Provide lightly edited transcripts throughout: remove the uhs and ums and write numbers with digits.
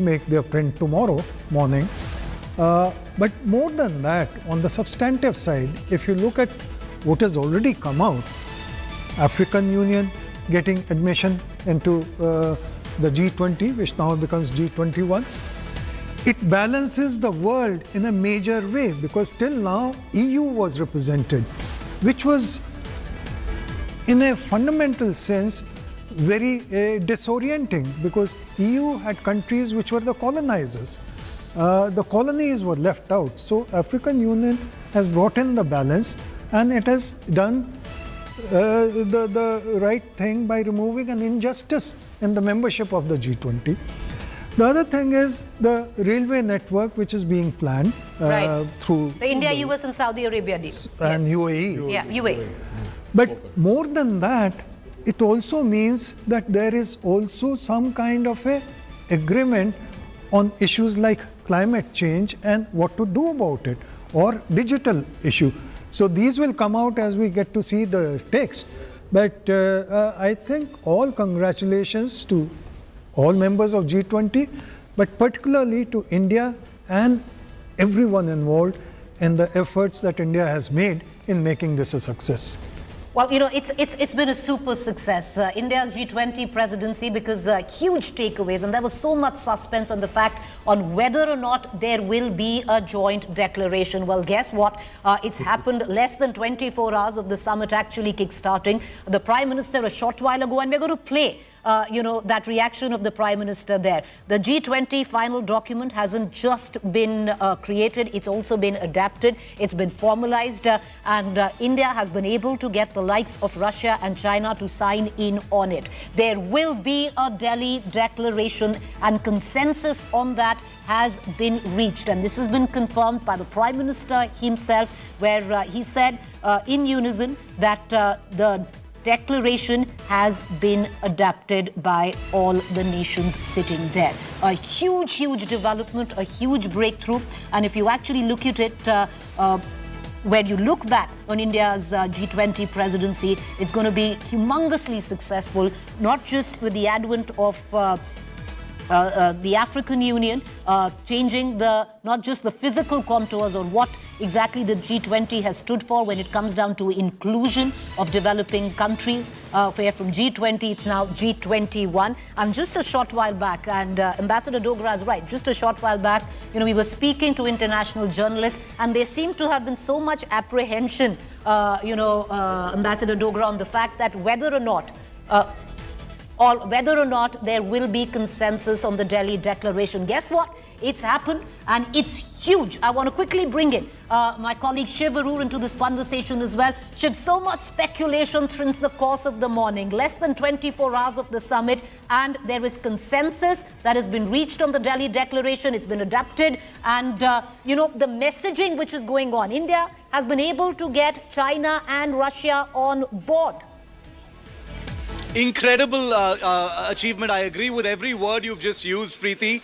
make their print tomorrow morning. But more than that, on the substantive side, if you look at what has already come out, African Union getting admission into the G20, which now becomes G21, it balances the world in a major way, because till now EU was represented, which was in a fundamental sense very disorienting, because EU had countries which were the colonizers. The colonies were left out. So African Union has brought in the balance, and it has done the right thing by removing an injustice in the membership of the G20. The other thing is the railway network, which is being planned through the India, US and Saudi Arabia deal. And yes. UAE. Yeah, UAE. But more than that, it also means that there is also some kind of a agreement on issues like climate change and what to do about it, or digital issue. So these will come out as we get to see the text. But I think all congratulations to all members of G20, but particularly to India and everyone involved in the efforts that India has made in making this a success. Well, you know, it's been a super success, India's G20 presidency, because huge takeaways, and there was so much suspense on the fact on whether or not there will be a joint declaration. Well, guess what? It's happened less than 24 hours of the summit actually kick-starting. The Prime Minister a short while ago, and we're going to play that reaction of the Prime Minister there. The G20 final document hasn't just been created, it's also been adapted, it's been formalized, and India has been able to get the likes of Russia and China to sign in on it. There will be a Delhi declaration, and consensus on that has been reached, and this has been confirmed by the Prime Minister himself, where he said in unison that the declaration has been adapted by all the nations sitting there. A huge, huge development, a huge breakthrough. And if you actually look at it, when you look back on India's G20 presidency, it's going to be humongously successful, not just with the advent of the African Union, changing not just the physical contours on what exactly the G20 has stood for when it comes down to inclusion of developing countries. Where from G20, it's now G21. And just a short while back, and Ambassador Dogra is right, just a short while back, we were speaking to international journalists, and there seemed to have been so much apprehension, Ambassador Dogra, on the fact that whether or not there will be consensus on the Delhi Declaration. Guess what? It's happened, and it's huge. I want to quickly bring in my colleague Shiv Arur into this conversation as well. Shiv, so much speculation since the course of the morning. Less than 24 hours of the summit, and there is consensus that has been reached on the Delhi Declaration. It's been adapted, and the messaging which is going on. India has been able to get China and Russia on board. Incredible achievement. I agree with every word you've just used, Preeti.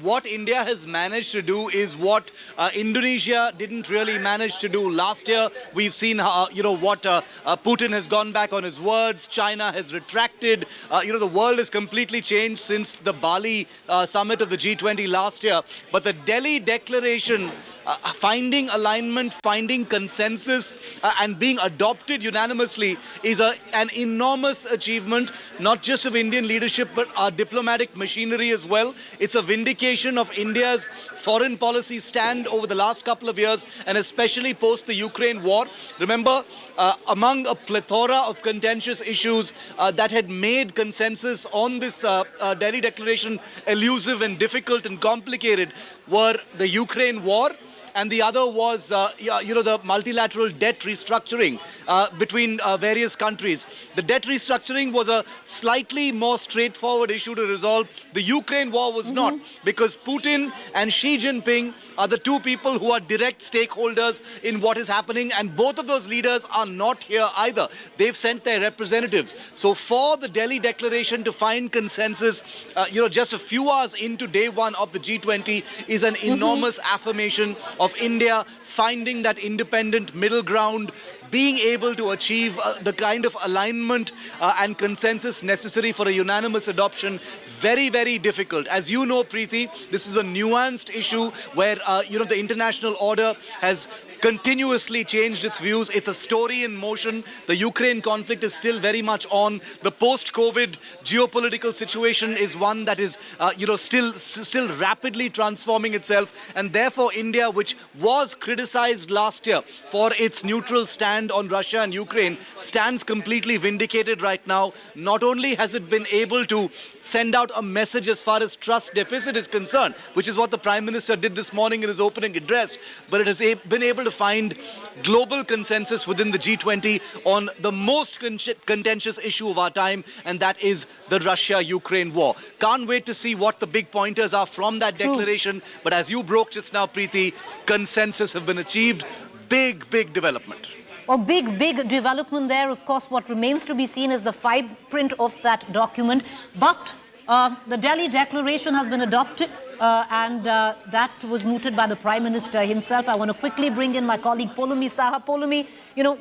What India has managed to do is what Indonesia didn't really manage to do last year. We've seen what Putin has gone back on his words. China has retracted. The world has completely changed since the Bali summit of the G20 last year. But the Delhi Declaration, finding alignment, finding consensus, and being adopted unanimously is an enormous achievement, not just of Indian leadership, but our diplomatic machinery as well. It's a vindication of India's foreign policy stand over the last couple of years, and especially post the Ukraine war. Remember, among a plethora of contentious issues that had made consensus on this Delhi Declaration elusive and difficult and complicated were the Ukraine war, and the other was, the multilateral debt restructuring between various countries. The debt restructuring was a slightly more straightforward issue to resolve. The Ukraine war was not, because Putin and Xi Jinping are the two people who are direct stakeholders in what is happening, and both of those leaders are not here either. They've sent their representatives. So for the Delhi Declaration to find consensus, just a few hours into day one of the G20 is an enormous affirmation of India finding that independent middle ground, being able to achieve the kind of alignment and consensus necessary for a unanimous adoption very, very difficult. As you know, Preeti, this is a nuanced issue where, the international order has continuously changed its views. It's a story in motion. The Ukraine conflict is still very much on. The post-COVID geopolitical situation is one that is, still rapidly transforming itself. And therefore, India, which was criticized last year for its neutral stand on Russia and Ukraine, stands completely vindicated right now. Not only has it been able to send out a message as far as trust deficit is concerned, which is what the Prime Minister did this morning in his opening address, but it has been able to find global consensus within the G20 on the most contentious issue of our time, and that is the Russia-Ukraine war. Can't wait to see what the big pointers are from that declaration. But as you broke just now, Preeti, consensus have been achieved. Big, big development. Well, big development there. Of course, what remains to be seen is the fine print of that document. But the Delhi Declaration has been adopted, and that was mooted by the Prime Minister himself. I want to quickly bring in my colleague Poulomi Saha. Poulomi,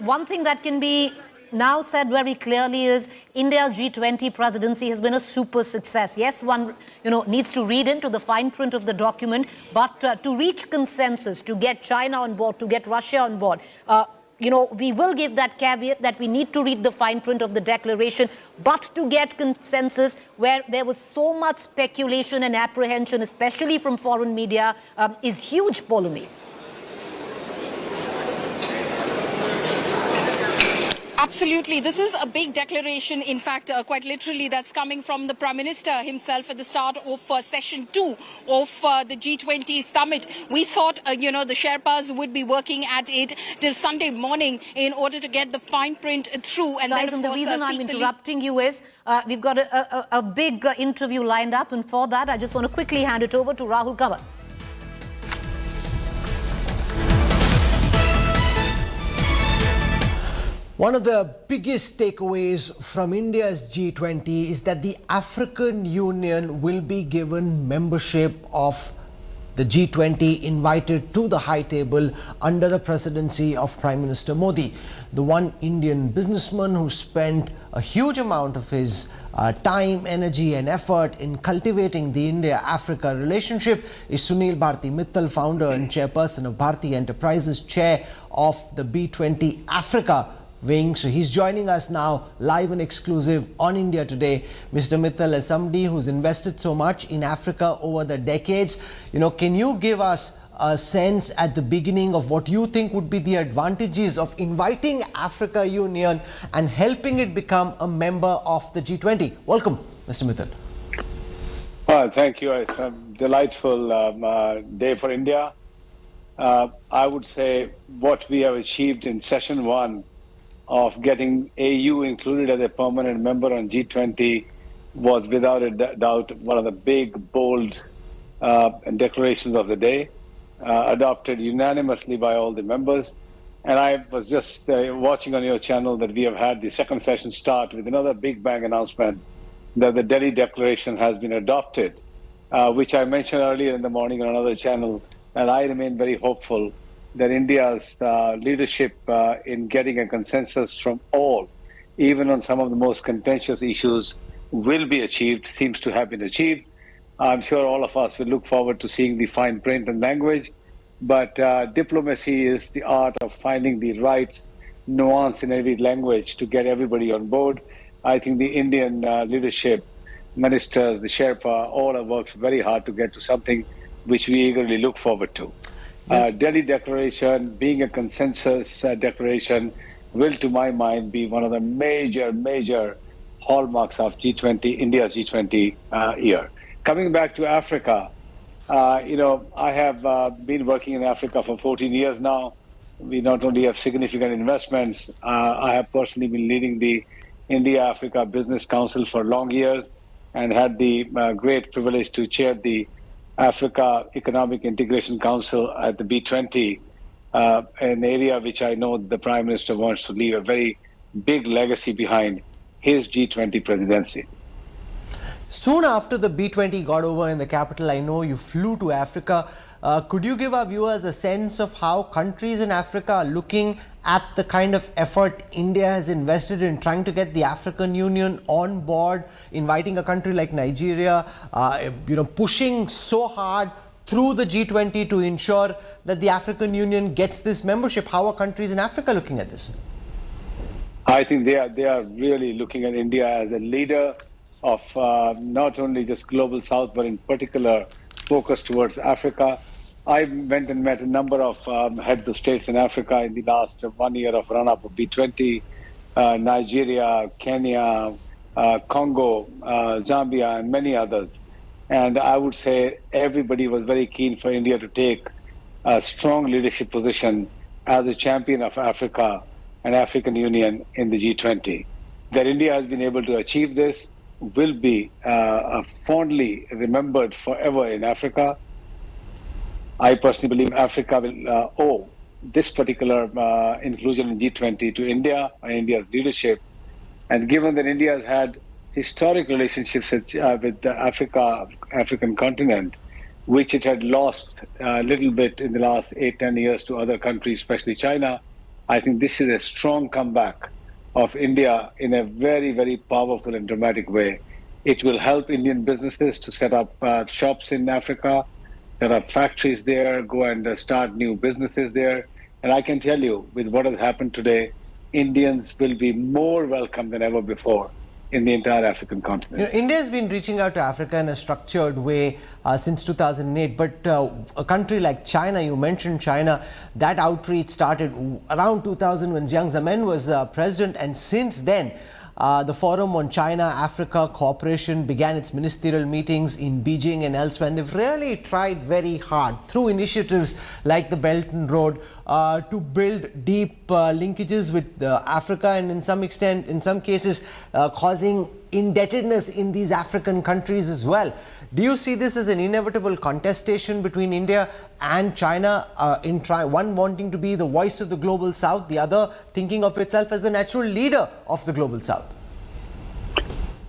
one thing that can be now said very clearly is India's G20 presidency has been a super success. Yes, one needs to read into the fine print of the document, but to reach consensus, to get China on board, to get Russia on board, we will give that caveat that we need to read the fine print of the declaration, but to get consensus where there was so much speculation and apprehension, especially from foreign media, is huge, Poulomi. Absolutely. This is a big declaration, in fact, quite literally, that's coming from the Prime Minister himself at the start of session 2 of the G20 summit. We thought, the Sherpas would be working at it till Sunday morning in order to get the fine print through. And guys, then, of the course, reason I'm interrupting you is we've got a big interview lined up. And for that, I just want to quickly hand it over to Rahul Kanwar. One of the biggest takeaways from India's G20 is that the African Union will be given membership of the G20 invited to the high table under the presidency of Prime Minister Modi. The one Indian businessman who spent a huge amount of his time, energy and effort in cultivating the India-Africa relationship is Sunil Bharti Mittal, founder and chairperson of Bharti Enterprises, chair of the B20 Africa wing. So he's joining us now live and exclusive on India Today. Mr. Mittal, as somebody who's invested so much in Africa over the decades, can you give us a sense at the beginning of what you think would be the advantages of inviting Africa Union and helping it become a member of the G20? Welcome, Mr. Mittal. Thank you. It's a delightful day for India. I would say what we have achieved in session 1 of getting AU included as a permanent member on G20 was without a doubt one of the big, bold declarations of the day, adopted unanimously by all the members. And I was just watching on your channel that we have had the second session start with another big bang announcement that the Delhi Declaration has been adopted, which I mentioned earlier in the morning on another channel. And I remain very hopeful that India's leadership in getting a consensus from all, even on some of the most contentious issues, will be achieved, seems to have been achieved. I'm sure all of us will look forward to seeing the fine print and language, but diplomacy is the art of finding the right nuance in every language to get everybody on board. I think the Indian leadership, ministers, the Sherpa, all have worked very hard to get to something which we eagerly look forward to. Delhi Declaration, being a consensus declaration, will, to my mind, be one of the major hallmarks of G20, India's G20 year. Coming back to Africa, I have been working in Africa for 14 years now. We not only have significant investments, I have personally been leading the India-Africa Business Council for long years and had the great privilege to chair the Africa Economic Integration Council at the B20, an area which I know the Prime Minister wants to leave a very big legacy behind his G20 presidency. Soon after the B20 got over in the capital, I know you flew to Africa. Could you give our viewers a sense of how countries in Africa are looking at the kind of effort India has invested in trying to get the African Union on board, inviting a country like Nigeria, pushing so hard through the G20 to ensure that the African Union gets this membership? How are countries in Africa looking at this? I think they are really looking at India as a leader of not only just global South, but in particular focus towards Africa. I went and met a number of heads of states in Africa in the last 1 year of run-up of B20, Nigeria, Kenya, Congo, Zambia, and many others. And I would say everybody was very keen for India to take a strong leadership position as a champion of Africa and African Union in the G20. That India has been able to achieve this will be fondly remembered forever in Africa. I personally believe Africa will owe this particular inclusion in G20 to India and India's leadership. And given that India has had historic relationships with the African continent, which it had lost a little bit in the last 8-10 years to other countries, especially China, I think this is a strong comeback of India in a very, very powerful and dramatic way. It will help Indian businesses to set up shops in Africa, set up factories there, go and start new businesses there. And I can tell you, with what has happened today, Indians will be more welcome than ever before in the entire African continent. India has been reaching out to Africa in a structured way since 2008, but a country like China, you mentioned China, that outreach started around 2000 when Jiang Zemin was president, and since then the Forum on China-Africa Cooperation began its ministerial meetings in Beijing and elsewhere, and they've really tried very hard through initiatives like the Belt and Road to build deep linkages with Africa, and in some cases causing indebtedness in these African countries as well. Do you see this as an inevitable contestation between India and China, one wanting to be the voice of the global South, the other thinking of itself as the natural leader of the global South?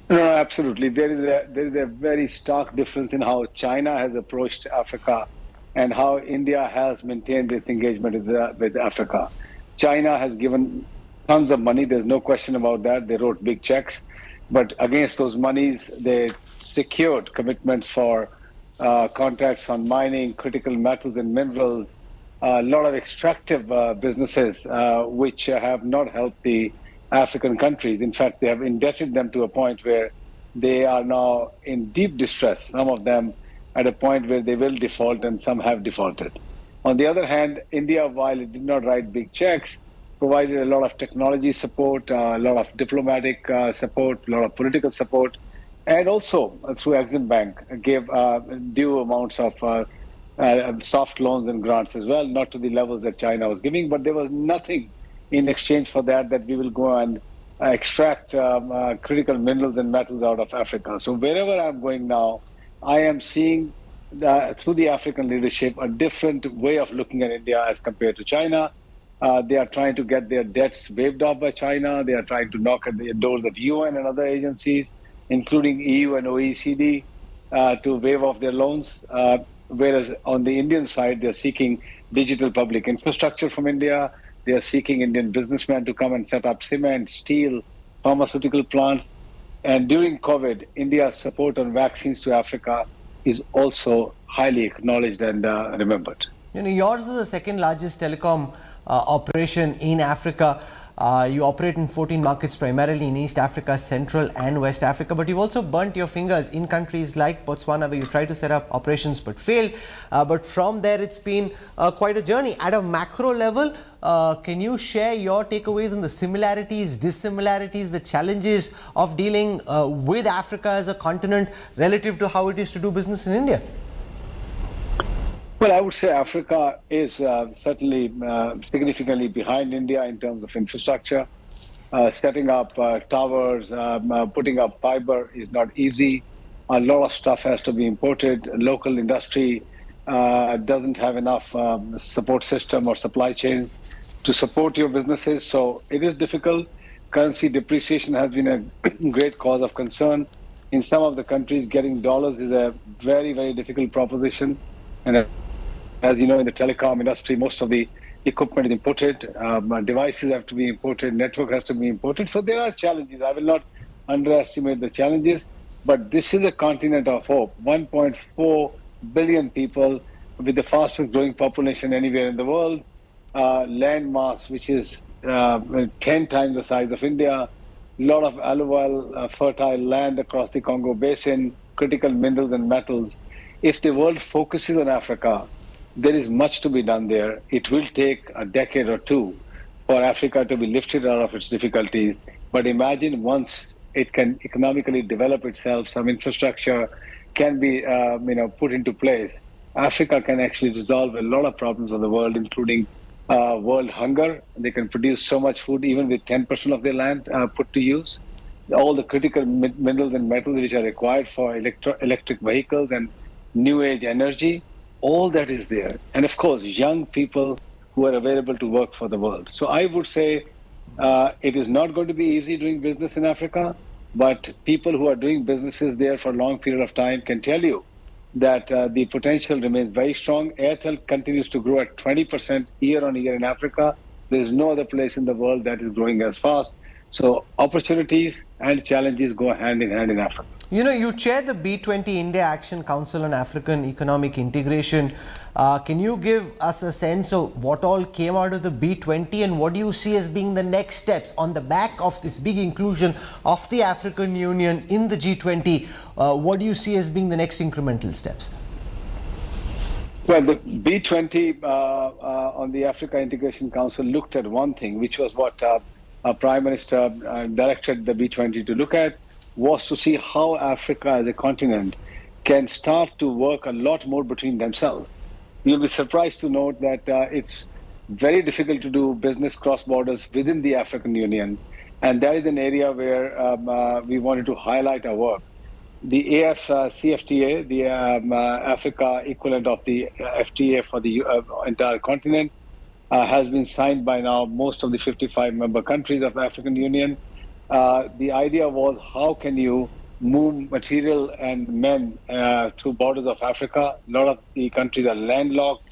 No, absolutely. There is a very stark difference in how China has approached Africa and how India has maintained its engagement with Africa. China has given tons of money. There's no question about that. They wrote big checks. But against those monies, they secured commitments for contracts on mining, critical metals and minerals, a lot of extractive businesses, which have not helped the African countries. In fact, they have indebted them to a point where they are now in deep distress, some of them at a point where they will default, and some have defaulted. On the other hand, India, while it did not write big checks, provided a lot of technology support, a lot of diplomatic support, a lot of political support, and also through Exim Bank gave due amounts of soft loans and grants as well, not to the levels that China was giving, but there was nothing in exchange for that we will go and extract critical minerals and metals out of Africa. So wherever I'm going now, I am seeing through the African leadership a different way of looking at India as compared to China. They are trying to get their debts waived off by China. They are trying to knock at the doors of UN and other agencies, including EU and OECD, to waive off their loans. Whereas on the Indian side, they're seeking digital public infrastructure from India. They are seeking Indian businessmen to come and set up cement, steel, pharmaceutical plants. And during COVID, India's support on vaccines to Africa is also highly acknowledged and remembered. Yours is the second largest telecom operation in Africa. You operate in 14 markets, primarily in East Africa, Central and West Africa, but you've also burnt your fingers in countries like Botswana, where you tried to set up operations but failed. But from there, it's been quite a journey. At a macro level, can you share your takeaways on the similarities, dissimilarities, the challenges of dealing with Africa as a continent relative to how it is to do business in India? Well, I would say Africa is certainly significantly behind India in terms of infrastructure. Setting up towers, putting up fiber is not easy. A lot of stuff has to be imported. Local industry doesn't have enough support system or supply chain to support your businesses. So it is difficult. Currency depreciation has been a great cause of concern. In some of the countries, getting dollars is a very, very difficult proposition. And as you know, in the telecom industry, most of the equipment is imported, devices have to be imported, network has to be imported. So there are challenges. I will not underestimate the challenges, but this is a continent of hope. 1.4 billion people with the fastest growing population anywhere in the world, land mass which is 10 times the size of India, a lot of alluvial fertile land across the Congo basin, critical minerals and metals. If the world focuses on Africa, there is much to be done there. It will take a decade or two for Africa to be lifted out of its difficulties. But imagine once it can economically develop itself, some infrastructure can be put into place, Africa can actually resolve a lot of problems of the world, including world hunger. They can produce so much food even with 10% of their land put to use. All the critical minerals and metals which are required for electric vehicles and new age energy, all that is there. And of course, young people who are available to work for the world. So I would say it is not going to be easy doing business in Africa, but people who are doing businesses there for a long period of time can tell you that the potential remains very strong. Airtel continues to grow at 20% year on year in Africa. There is no other place in the world that is growing as fast. So opportunities and challenges go hand in hand in Africa. You know, you chair the B20 India Action Council on African Economic Integration. Can you give us a sense of what all came out of the B20 and what do you see as being the next steps on the back of this big inclusion of the African Union in the G20? What do you see as being the next incremental steps? Well, the B20 on the Africa Integration Council looked at one thing, which was what our Prime Minister directed the B20 to look at, was to see how Africa as a continent can start to work a lot more between themselves. You'll be surprised to note that it's very difficult to do business cross borders within the African Union. And that is an area where we wanted to highlight our work. The AFCFTA, the Africa equivalent of the FTA for the entire continent, has been signed by now most of the 55 member countries of the African Union. The idea was, how can you move material and men through borders of Africa? A lot of the countries are landlocked.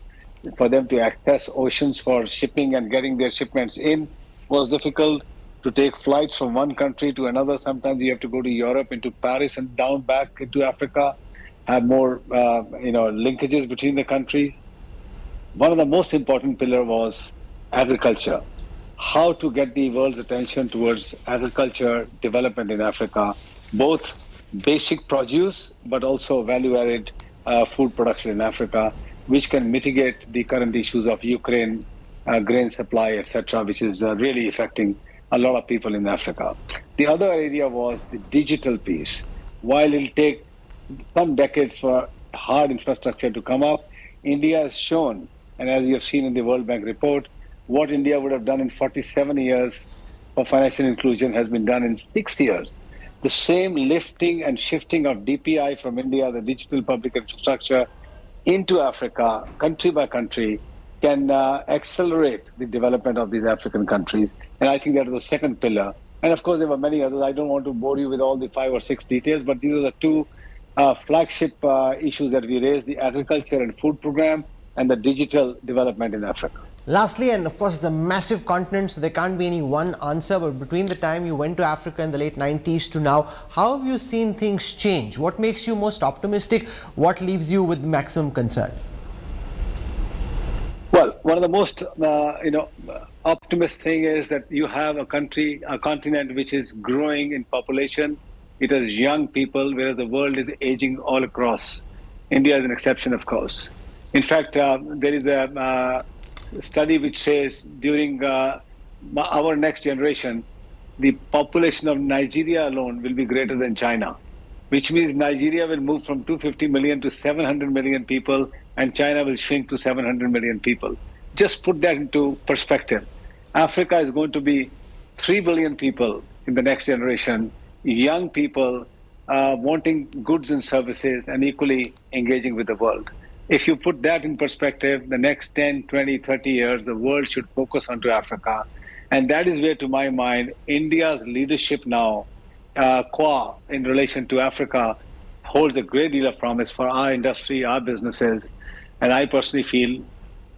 For them to access oceans for shipping and getting their shipments in was difficult. To take flights from one country to another, sometimes you have to go to Europe, into Paris and down back into Africa, have more linkages between the countries. One of the most important pillars was agriculture. How to get the world's attention towards agriculture development in Africa, both basic produce, but also value-added food production in Africa, which can mitigate the current issues of Ukraine, grain supply, etc., which is really affecting a lot of people in Africa. The other area was the digital piece. While it'll take some decades for hard infrastructure to come up, India has shown, and as you have seen in the World Bank report, what India would have done in 47 years for financial inclusion has been done in 6 years. The same lifting and shifting of DPI from India, the digital public infrastructure, into Africa, country by country, can accelerate the development of these African countries. And I think that is the second pillar. And of course, there were many others. I don't want to bore you with all the 5 or 6 details, but these are the two flagship issues that we raised: the agriculture and food program and the digital development in Africa. Lastly, and of course, it's a massive continent, so there can't be any one answer, but between the time you went to Africa in the late 90s to now, how have you seen things change? What makes you most optimistic? What leaves you with maximum concern? Well, one of the most optimist thing is that you have a country, a continent which is growing in population. It has young people, whereas the world is aging all across. India is an exception, of course. In fact, there is a study which says during our next generation, the population of Nigeria alone will be greater than China, which means Nigeria will move from 250 million to 700 million people, and China will shrink to 700 million people. Just put that into perspective. Africa is going to be 3 billion people in the next generation, young people wanting goods and services and equally engaging with the world. If you put that in perspective, the next 10, 20, 30 years, the world should focus onto Africa. And that is where, to my mind, India's leadership now Qua in relation to Africa holds a great deal of promise for our industry, our businesses, and I personally feel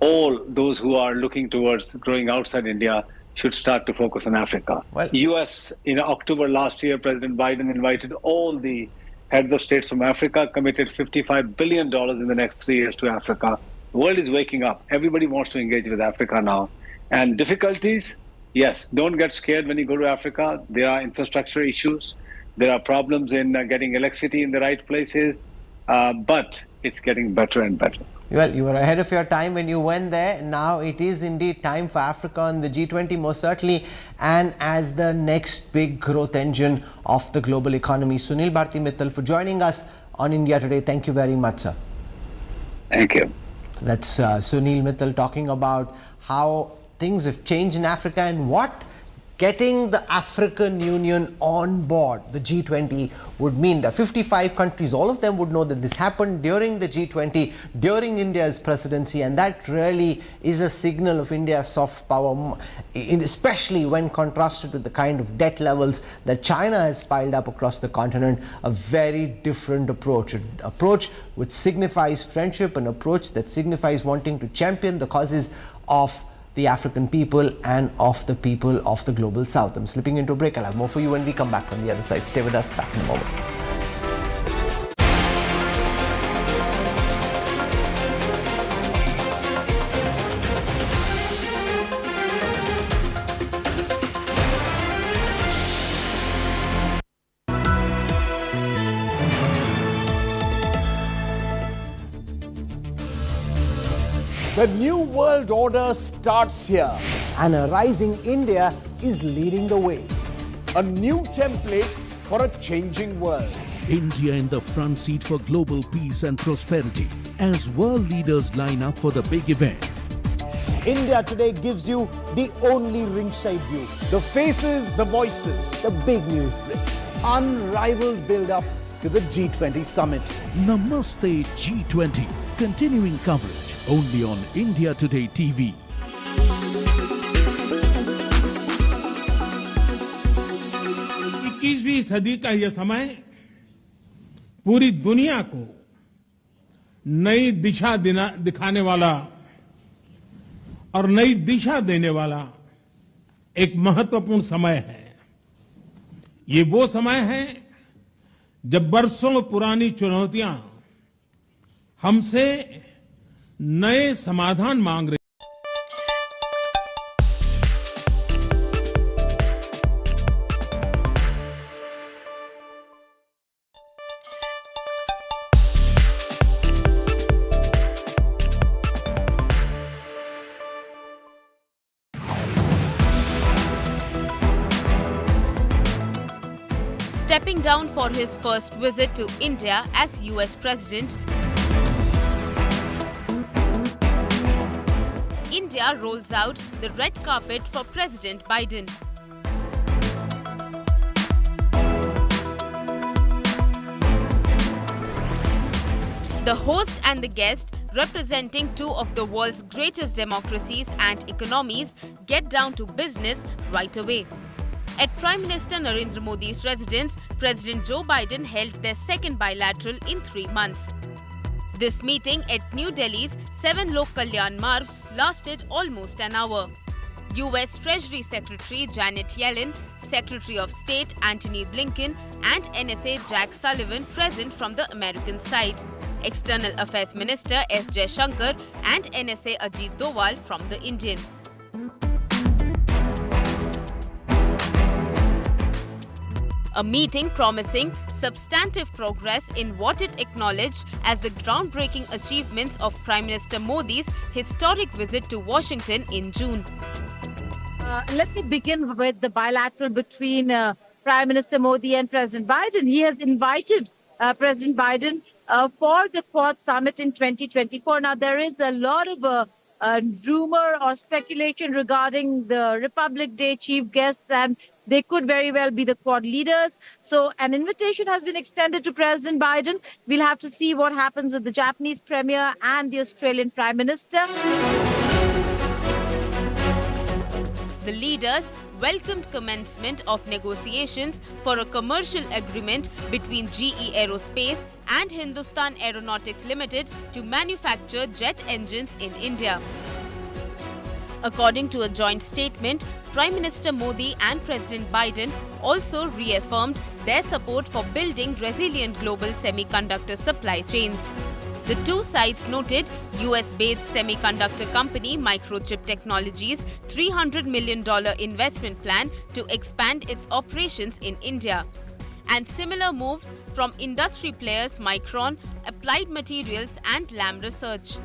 all those who are looking towards growing outside India should start to focus on Africa. Well- US, in October last year, President Biden invited all the heads of states from Africa, committed $55 billion in the next 3 years to Africa. The world is waking up. Everybody wants to engage with Africa now. And difficulties, yes, don't get scared when you go to Africa. There are infrastructure issues. There are problems in getting electricity in the right places, but it's getting better and better. Well, you were ahead of your time when you went there. Now it is indeed time for Africa on the G20, most certainly, and as the next big growth engine of the global economy. Sunil Bharti Mittal for joining us on India Today. Thank you very much, sir. Thank you. So that's Sunil Mittal talking about how things have changed in Africa and what getting the African Union on board the G20 would mean. There are 55 countries, all of them would know that this happened during the G20, during India's presidency, and that really is a signal of India's soft power, especially when contrasted with the kind of debt levels that China has piled up across the continent. A very different approach, an approach which signifies friendship, an approach that signifies wanting to champion the causes of the African people and of the people of the global south. I'm slipping into a break. I'll have more for you when we come back on the other side. Stay with us, back in a moment. The new world order starts here. And a rising India is leading the way. A new template for a changing world. India in the front seat for global peace and prosperity as world leaders line up for the big event. India Today gives you the only ringside view. The faces, the voices, The big news breaks. unrivaled build-up to the G20 summit. Namaste G20. Continuing coverage only on India Today TV. इक्कीसवीं सदी का यह समय पूरी दुनिया को नई दिशा दिखाने वाला और नई दिशा देने वाला एक महत्वपूर्ण समय है। ये वो समय है जब बरसों पुरानी चुनौतियां हमसे नए समाधान मांग रही। Stepping down for his first visit to India as US President, India rolls out the red carpet for President Biden. The host and the guest, representing two of the world's greatest democracies and economies, get down to business right away. At Prime Minister Narendra Modi's residence, President Joe Biden held their second bilateral in 3 months. This meeting at New Delhi's 7 Lok Kalyan Marg lasted almost an hour. US Treasury Secretary Janet Yellen, Secretary of State Antony Blinken and NSA Jack Sullivan present from the American side. External Affairs Minister S. Jaishankar and NSA Ajit Doval from the Indian. A meeting promising substantive progress in what it acknowledged as the groundbreaking achievements of Prime Minister Modi's historic visit to Washington in June. Let me begin with the bilateral between Prime Minister Modi and President Biden. He has invited President Biden for the Quad Summit in 2024. Now, there is a lot of rumor or speculation regarding the Republic Day chief guests, and they could very well be the Quad leaders. So an invitation has been extended to President Biden. We'll have to see what happens with the Japanese Premier and the The leaders welcomed commencement of negotiations for a commercial agreement between GE Aerospace and Hindustan Aeronautics Limited to manufacture jet engines in India. According to a joint statement, Prime Minister Modi and President Biden also reaffirmed their support for building resilient global semiconductor supply chains. The two sides noted US-based semiconductor company Microchip Technologies' $300 million investment plan to expand its operations in India, and similar moves from industry players Micron, Applied Materials and Lam Research.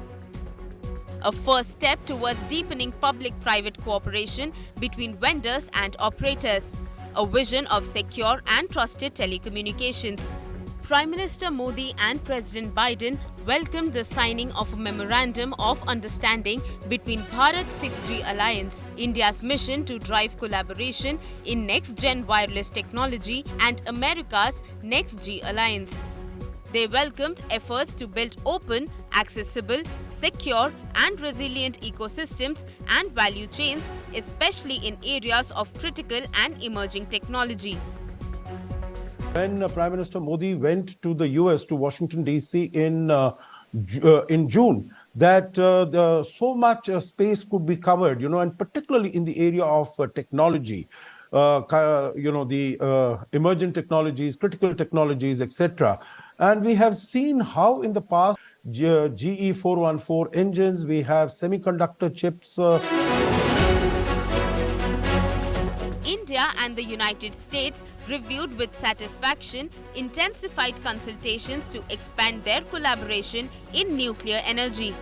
A first step towards deepening public-private cooperation between vendors and operators, a vision of secure and trusted telecommunications. Prime Minister Modi and President Biden welcomed the signing of a memorandum of understanding between Bharat's 6G alliance, India's mission to drive collaboration in next-gen wireless technology, and America's Next-G alliance. They welcomed efforts to build open, accessible, secure and resilient ecosystems and value chains, especially in areas of critical and emerging technology. When Prime Minister Modi went to the US, to Washington, D.C. in June, that so much space could be covered, and particularly in the area of technology, the emergent technologies, critical technologies, etc. And we have seen how in the past, GE 414 engines, we have semiconductor chips. India and the United States reviewed with satisfaction intensified consultations to expand their collaboration in nuclear energy.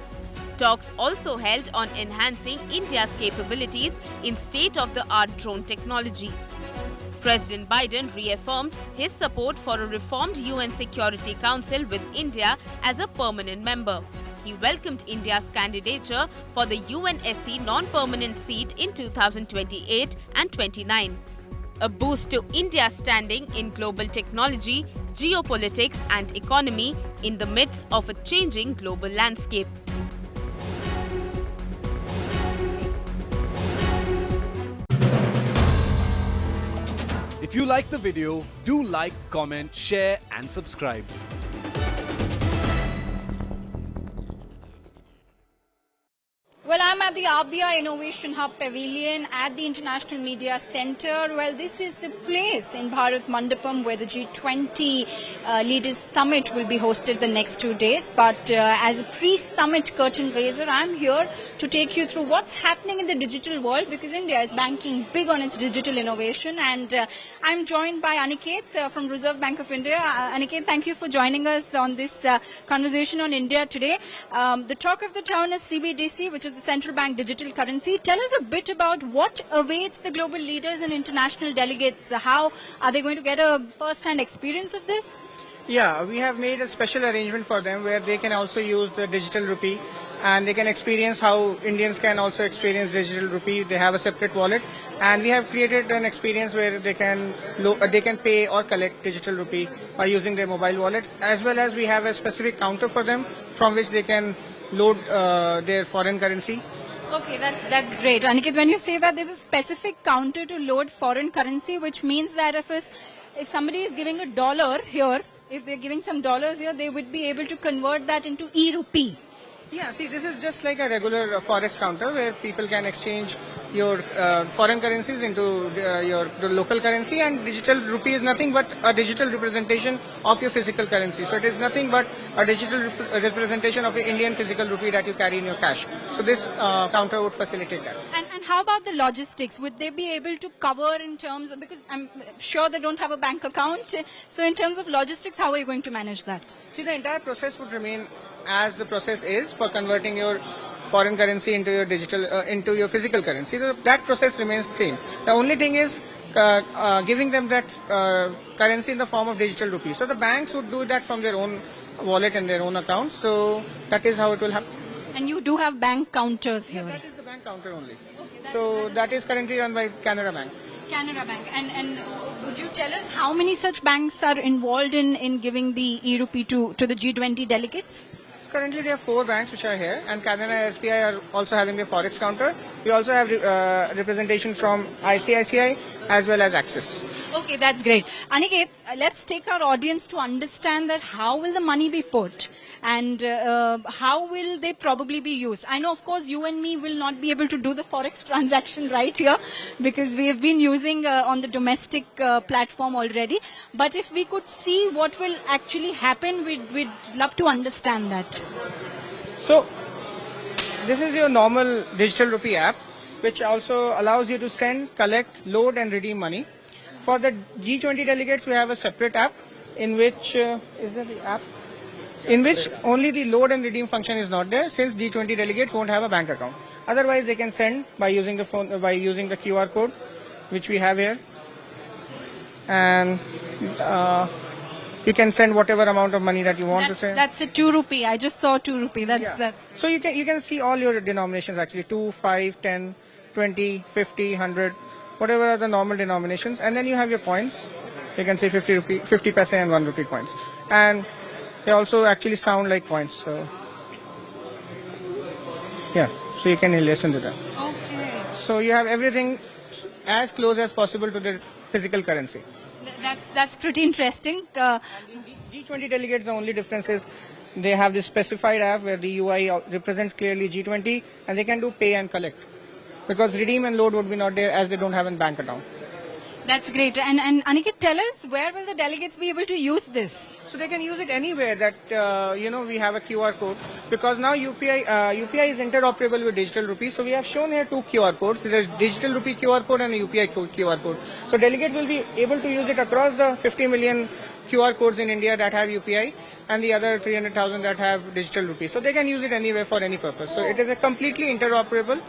Talks also held on enhancing India's capabilities in state-of-the-art drone technology. President Biden reaffirmed his support for a reformed UN Security Council with India as a permanent member. He welcomed India's candidature for the UNSC non-permanent seat in 2028 and 29. A boost to India's standing in global technology, geopolitics and economy in the midst of a changing global landscape. If you like the video, do like, comment, share and subscribe. Well, I'm at the RBI Innovation Hub Pavilion at the International Media Center. Well, this is the place in Bharat Mandapam where the G20 Leaders Summit will be hosted the next 2 days. But as a pre-summit curtain raiser, I'm here to take you through what's happening in the digital world, because India is banking big on its digital innovation. And I'm joined by Aniket from Reserve Bank of India. Aniket, thank you for joining us on this conversation on India today. The talk of the town is CBDC, which is the central bank digital currency. Tell us a bit about what awaits the global leaders and international delegates. How are they going to get a first-hand experience of this? Yeah, we have made a special arrangement for them where they can also use the digital rupee and they can experience how Indians can also experience digital rupee. They have a separate wallet, and we have created an experience where they can pay or collect digital rupee by using their mobile wallets, as well as we have a specific counter for them from which they can load their foreign currency. Okay, that's great. Aniket, when you say that there's a specific counter to load foreign currency, which means that if somebody is giving $1 here, if they're giving some dollars here, they would be able to convert that into e-rupee. Yeah, see, this is just like a regular forex counter where people can exchange your foreign currencies into the local currency, and digital rupee is nothing but a digital representation of your physical currency. So it is nothing but a digital representation of your Indian physical rupee that you carry in your cash. So this counter would facilitate that. And how about the logistics? Would they be able to cover in terms of, because I'm sure they don't have a bank account, so in terms of logistics, how are you going to manage that? See, the entire process would remain as the process is for converting your foreign currency into your digital, into your physical currency. That process remains the same. The only thing is giving them that currency in the form of digital rupees. So the banks would do that from their own wallet and their own accounts. So that is how it will happen. And you do have bank counters here? Yeah, that is the bank counter only. Okay, that is currently run by Canara Bank. Canara Bank. And would you tell us how many such banks are involved in giving the e-rupee to the G20 delegates? Currently, there are 4 banks which are here, and Canada and SBI are also having their forex counter. We also have representation from ICICI as well as Axis. Okay, that's great. Aniket, let's take our audience to understand that how will the money be put and how will they probably be used. I know, of course, you and me will not be able to do the forex transaction right here because we have been using on the domestic platform already. But if we could see what will actually happen, we'd love to understand that. So, this is your normal digital rupee app, which also allows you to send, collect, load and redeem money. For the G20 delegates, we have a separate app in which, is there the app? In which only the load and redeem function is not there, since G20 delegates won't have a bank account. Otherwise, they can send by using the phone, by using the QR code, which we have here. And you can send whatever amount of money that you want to send. That's a 2 rupee. I just saw 2 rupee. That's. So you can see all your denominations actually, 2, 5, 10, 20, 50, 100, whatever are the normal denominations, and then you have your coins. You can say 50 rupee, 50 paise and 1 rupee coins, and they also actually sound like coins. So yeah, so you can listen to them. Okay. So you have everything as close as possible to the physical currency. That's pretty interesting. G20 delegates, the only difference is they have this specified app where the UI represents clearly G20, and they can do pay and collect. Because redeem and load would be not there as they don't have a bank account. That's great. And Aniket, tell us, where will the delegates be able to use this? So they can use it anywhere that, we have a QR code. Because now UPI is interoperable with digital rupee. So we have shown here 2 QR codes. There's digital rupee QR code and a UPI QR code. So delegates will be able to use it across the 50 million QR codes in India that have UPI and the other 300,000 that have digital rupee. So they can use it anywhere for any purpose. So it is a completely interoperable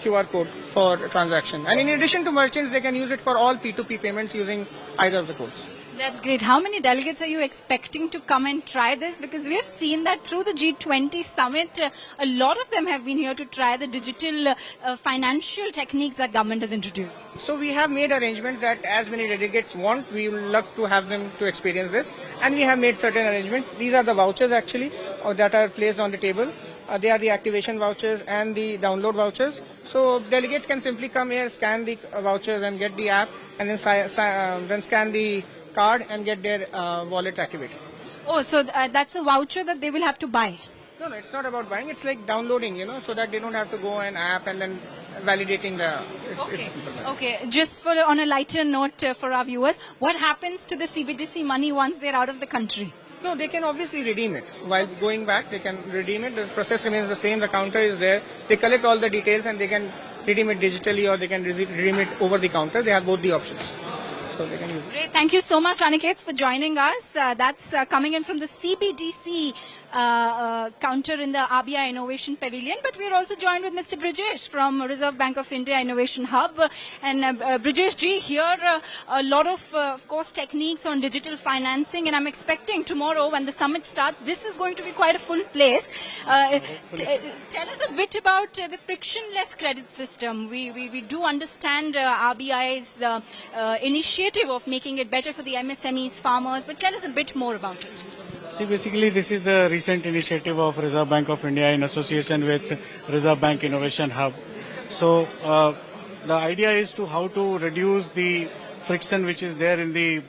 QR code for transaction. And in addition to merchants, they can use it for all P2P payments using either of the codes. That's great. How many delegates are you expecting to come and try this? Because we have seen that through the G20 summit, a lot of them have been here to try the digital financial techniques that government has introduced. So we have made arrangements that as many delegates want, we would love to have them to experience this. And we have made certain arrangements. These are the vouchers actually that are placed on the table. They are the activation vouchers and the download vouchers. So delegates can simply come here, scan the vouchers and get the app, and then scan the card and get their wallet activated. Oh, so that's a voucher that they will have to buy? No, it's not about buying. It's like downloading, so that they don't have to go an app and then validating the... It's simple. Okay, just on a lighter note for our viewers, what happens to the CBDC money once they're out of the country? No, they can obviously redeem it. While going back, they can redeem it. The process remains the same. The counter is there. They collect all the details and they can redeem it digitally or they can redeem it over the counter. They have both the options. So they can use it. Great. Thank you so much, Aniket, for joining us. That's coming in from the CBDC counter in the RBI Innovation Pavilion. But we're also joined with Mr. Brijesh from Reserve Bank of India Innovation Hub. And Brijesh ji, here a lot of course, techniques on digital financing. And I'm expecting tomorrow when the summit starts, this is going to be quite a full place. Tell us a bit about the frictionless credit system. We do understand RBI's initiative of making it better for the MSMEs, farmers, but tell us a bit more about it. See, basically this is the recent initiative of Reserve Bank of India in association with Reserve Bank Innovation Hub. So the idea is to how to reduce the friction which is there in the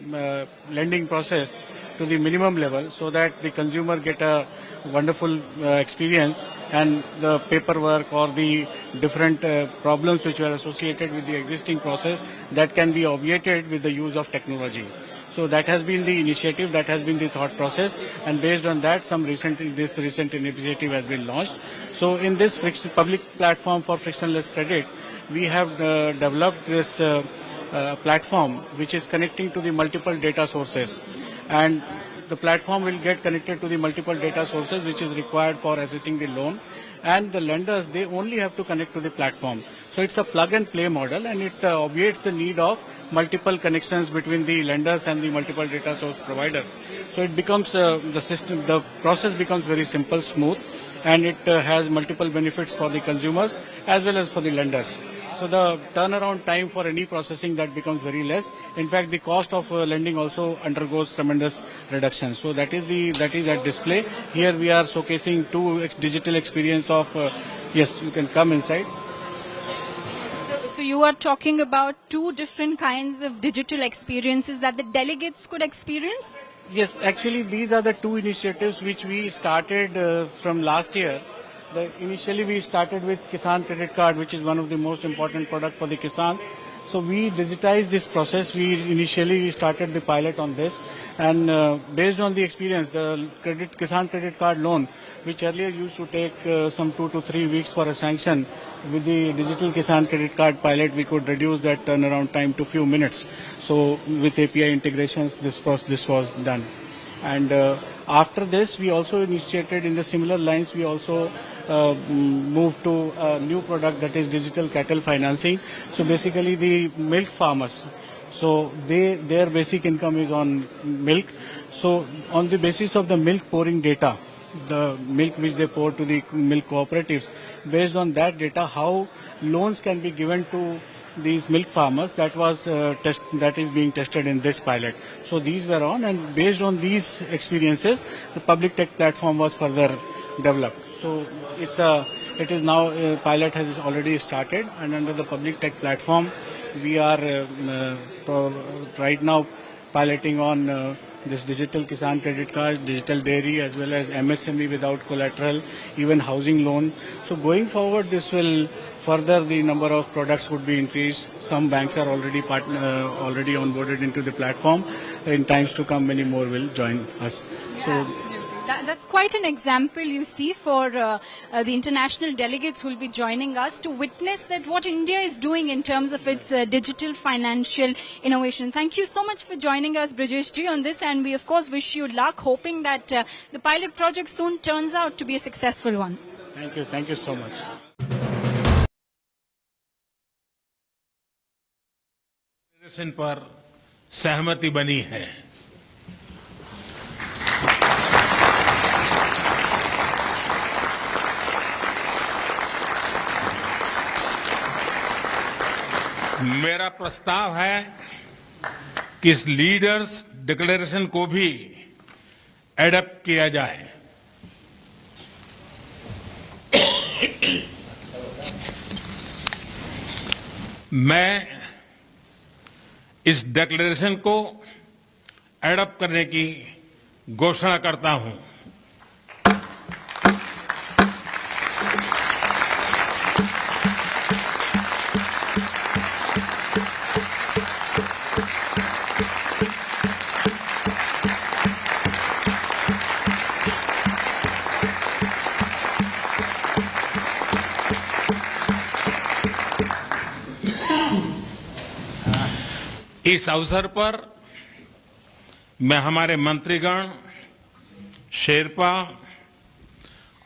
lending process to the minimum level so that the consumer get a wonderful experience and the paperwork or the different problems which are associated with the existing process that can be obviated with the use of technology. So that has been the initiative, that has been the thought process, and based on that this recent initiative has been launched. So in this public platform for frictionless credit, we have developed this platform which is connecting to the multiple data sources, and the platform will get connected to the multiple data sources which is required for assessing the loan, and the lenders, they only have to connect to the platform. So it's a plug and play model, and it obviates the need of multiple connections between the lenders and the multiple data source providers. So it becomes the process becomes very simple, smooth, and it has multiple benefits for the consumers as well as for the lenders. So the turnaround time for any processing that becomes very less. In fact, the cost of lending also undergoes tremendous reduction. So that is at display. Here we are showcasing two digital experience of. Yes, you can come inside. So you are talking about two different kinds of digital experiences that the delegates could experience? Yes, actually these are the two initiatives which we started from last year. Initially we started with Kisan Credit Card, which is one of the most important product for the Kisan. So we digitized this process. We initially started the pilot on this, and based on the experience, the Kisan Credit Card loan, which earlier used to take some 2 to 3 weeks for a sanction, with the digital Kisan Credit Card pilot, we could reduce that turnaround time to few minutes. So with API integrations, this was done. And after this, we also initiated in the similar lines. We also moved to a new product, that is digital cattle financing. So basically the milk farmers, so their basic income is on milk. So on the basis of the milk pouring data, the milk which they pour to the milk cooperatives, based on that data, how loans can be given to these milk farmers, that is being tested in this pilot. So these were on, and based on these experiences, the public tech platform was further developed. So it is now pilot has already started, and under the public tech platform, we are right now piloting on this digital Kisan Credit Card, digital dairy, as well as MSME without collateral, even housing loan. So going forward, this will further the number of products would be increased. Some banks are already onboarded into the platform. In times to come, many more will join us. Yeah, so absolutely. That's quite an example, you see, for the international delegates who will be joining us to witness that what India is doing in terms of its digital financial innovation. Thank you so much for joining us, Brijesh ji, on this, and we of course wish you luck, hoping that the pilot project soon turns out to be a successful one. Thank you so much. पर सहमति बनी है। मेरा प्रस्ताव है कि इस leaders declaration को भी एडप्ट किया जाए। मैं इस डिक्लेरेशन को एडप्ट करने की घोषणा करता हूं। इस अवसर पर मैं हमारे मंत्रीगण, शेरपा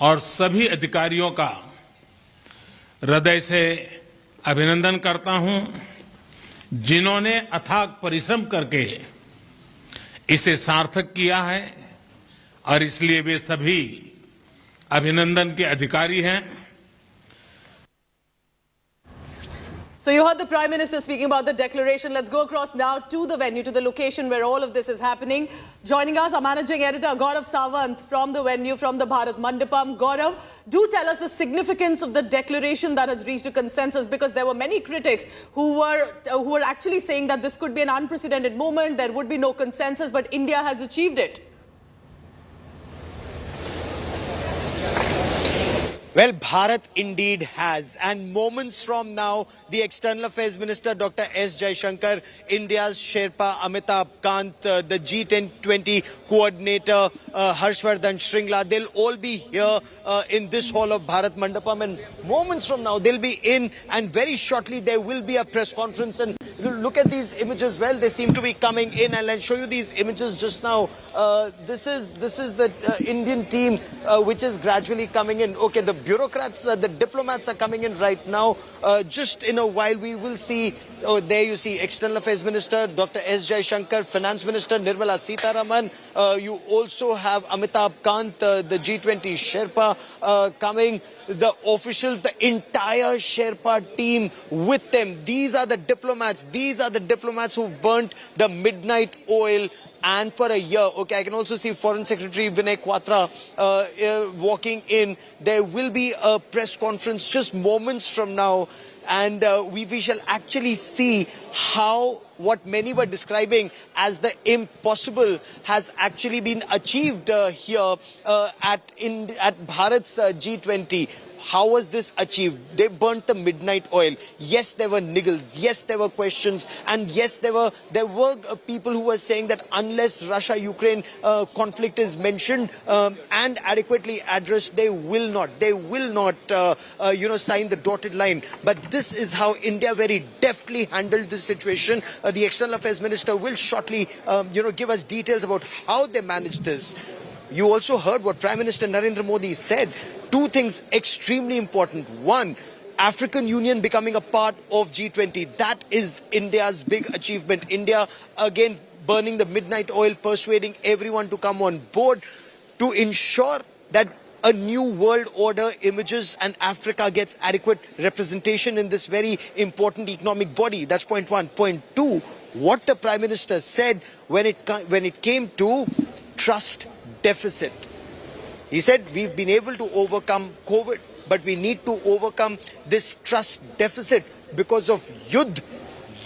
और सभी अधिकारियों का हृदय से अभिनंदन करता हूं, जिन्होंने अथाक परिश्रम करके इसे सार्थक किया है, और इसलिए वे सभी अभिनंदन के अधिकारी हैं। So you heard the Prime Minister speaking about the declaration. Let's go across now to the venue, to the location where all of this is happening. Joining us, our managing editor, Gaurav Sawant, from the venue, from the Bharat Mandapam. Gaurav, do tell us the significance of the declaration that has reached a consensus, because there were many critics who were actually saying that this could be an unprecedented moment, there would be no consensus, but India has achieved it. Well, Bharat indeed has. And moments from now, the External Affairs Minister, Dr. S. Jaishankar, India's Sherpa Amitabh Kant, the G20 coordinator, Harshvardhan Shringla, they'll all be here in this hall of Bharat Mandapam. And moments from now, they'll be in, and very shortly there will be a press conference. And look at these images. Well, they seem to be coming in, and I'll show you these images just now. This is the Indian team which is gradually coming in. Okay, the bureaucrats, the diplomats are coming in right now. Just in a while, we will see, there you see External Affairs Minister Dr. S. Jaishankar, Finance Minister Nirmala Sitharaman. You also have Amitabh Kant, the G20 Sherpa coming. The officials, the entire Sherpa team with them. These are the diplomats. These are the diplomats who've burnt the midnight oil. And for a year, okay, I can also see Foreign Secretary Vinay Quatra walking in. There will be a press conference just moments from now, and we shall actually see how what many were describing as the impossible has actually been achieved here at Bharat's G20. How was this achieved? They burnt the midnight oil. Yes, there were niggles. Yes, there were questions. And yes, there were people who were saying that unless Russia-Ukraine conflict is mentioned and adequately addressed, they will not sign the dotted line. But this is how India very deftly handled this situation. The External Affairs Minister will shortly, give us details about how they managed this. You also heard what Prime Minister Narendra Modi said. Two things extremely important. One, African Union becoming a part of G20. That is India's big achievement. India, again, burning the midnight oil, persuading everyone to come on board to ensure that a new world order emerges and Africa gets adequate representation in this very important economic body. That's point one. Point two, what the Prime Minister said when it came to trust deficit. He said we've been able to overcome COVID, but we need to overcome this trust deficit because of Yudh.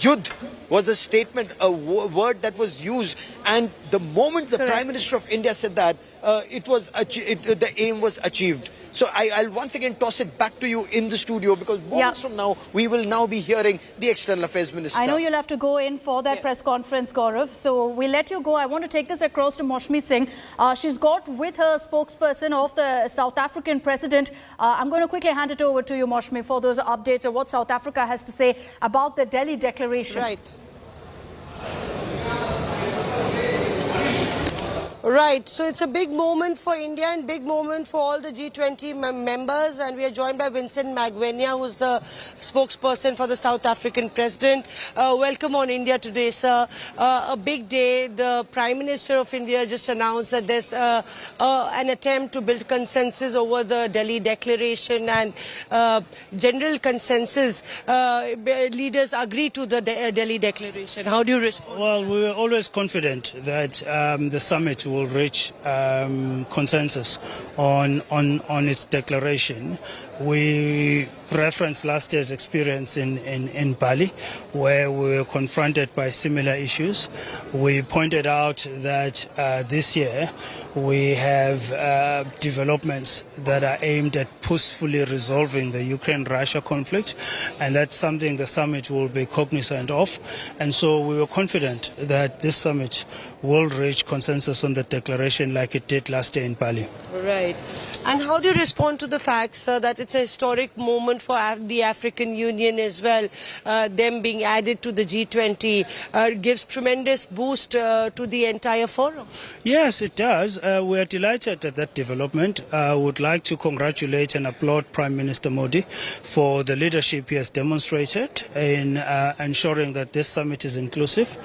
Yudh was a statement, a word that was used, and the moment the Prime Minister of India said that, the aim was achieved. So I'll once again toss it back to you in the studio, because moments from now, we will now be hearing the External Affairs Minister. I know you'll have to go in for that press conference, Gaurav. So we'll let you go. I want to take this across to Maushmi Singh. She's got with her spokesperson of the South African president. I'm going to quickly hand it over to you, Maushmi, for those updates of what South Africa has to say about the Delhi Declaration. Right. Right, so it's a big moment for India and big moment for all the G20 members, and we are joined by Vincent Magwenya, who's the spokesperson for the South African president. Welcome on India today, sir. A big day. The Prime Minister of India just announced that there's an attempt to build consensus over the Delhi Declaration, and general consensus. Leaders agree to the Delhi Declaration. How do you respond? Well, we were always confident that the summit will reach consensus on its declaration. We referenced last year's experience in Bali, where we were confronted by similar issues. We pointed out that this year we have developments that are aimed at peacefully resolving the Ukraine-Russia conflict, and that's something the summit will be cognizant of. And so we were confident that this summit will reach consensus on the declaration like it did last year in Bali. Right. And how do you respond to the fact, sir, that it's a historic moment for the African Union as well? Them being added to the G20 gives tremendous boost to the entire forum. Yes, it does. We are delighted at that development. I would like to congratulate and applaud Prime Minister Modi for the leadership he has demonstrated in ensuring that this summit is inclusive,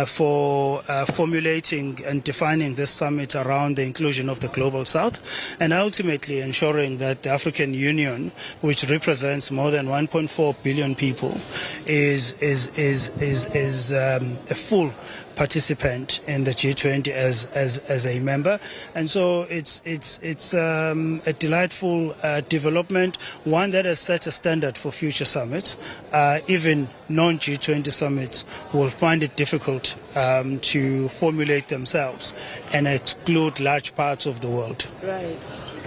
for formulating and defining this summit around the inclusion of the Global South, and ultimately ensuring that the African Union, which represents more than 1.4 billion people, is a full participant in the G20 as a member. And so it's a delightful development, one that has set a standard for future summits. Even non-G20 summits will find it difficult to formulate themselves and exclude large parts of the world. Right.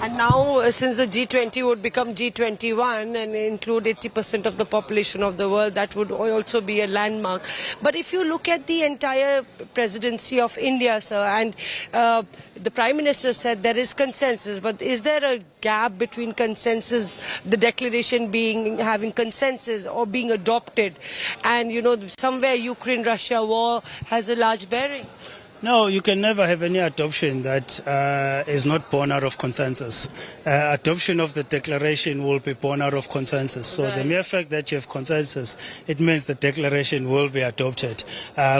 And now, since the G20 would become G21 and include 80% of the population of the world, that would also be a landmark. But if you look at the entire presidency of India, sir, and the Prime Minister said there is consensus, but is there a gap between consensus, the declaration having consensus or being adopted? And, somewhere Ukraine-Russia war has a large bearing. No, you can never have any adoption that is not born out of consensus. Adoption of the declaration will be born out of consensus. So the mere fact that you have consensus, it means the declaration will be adopted.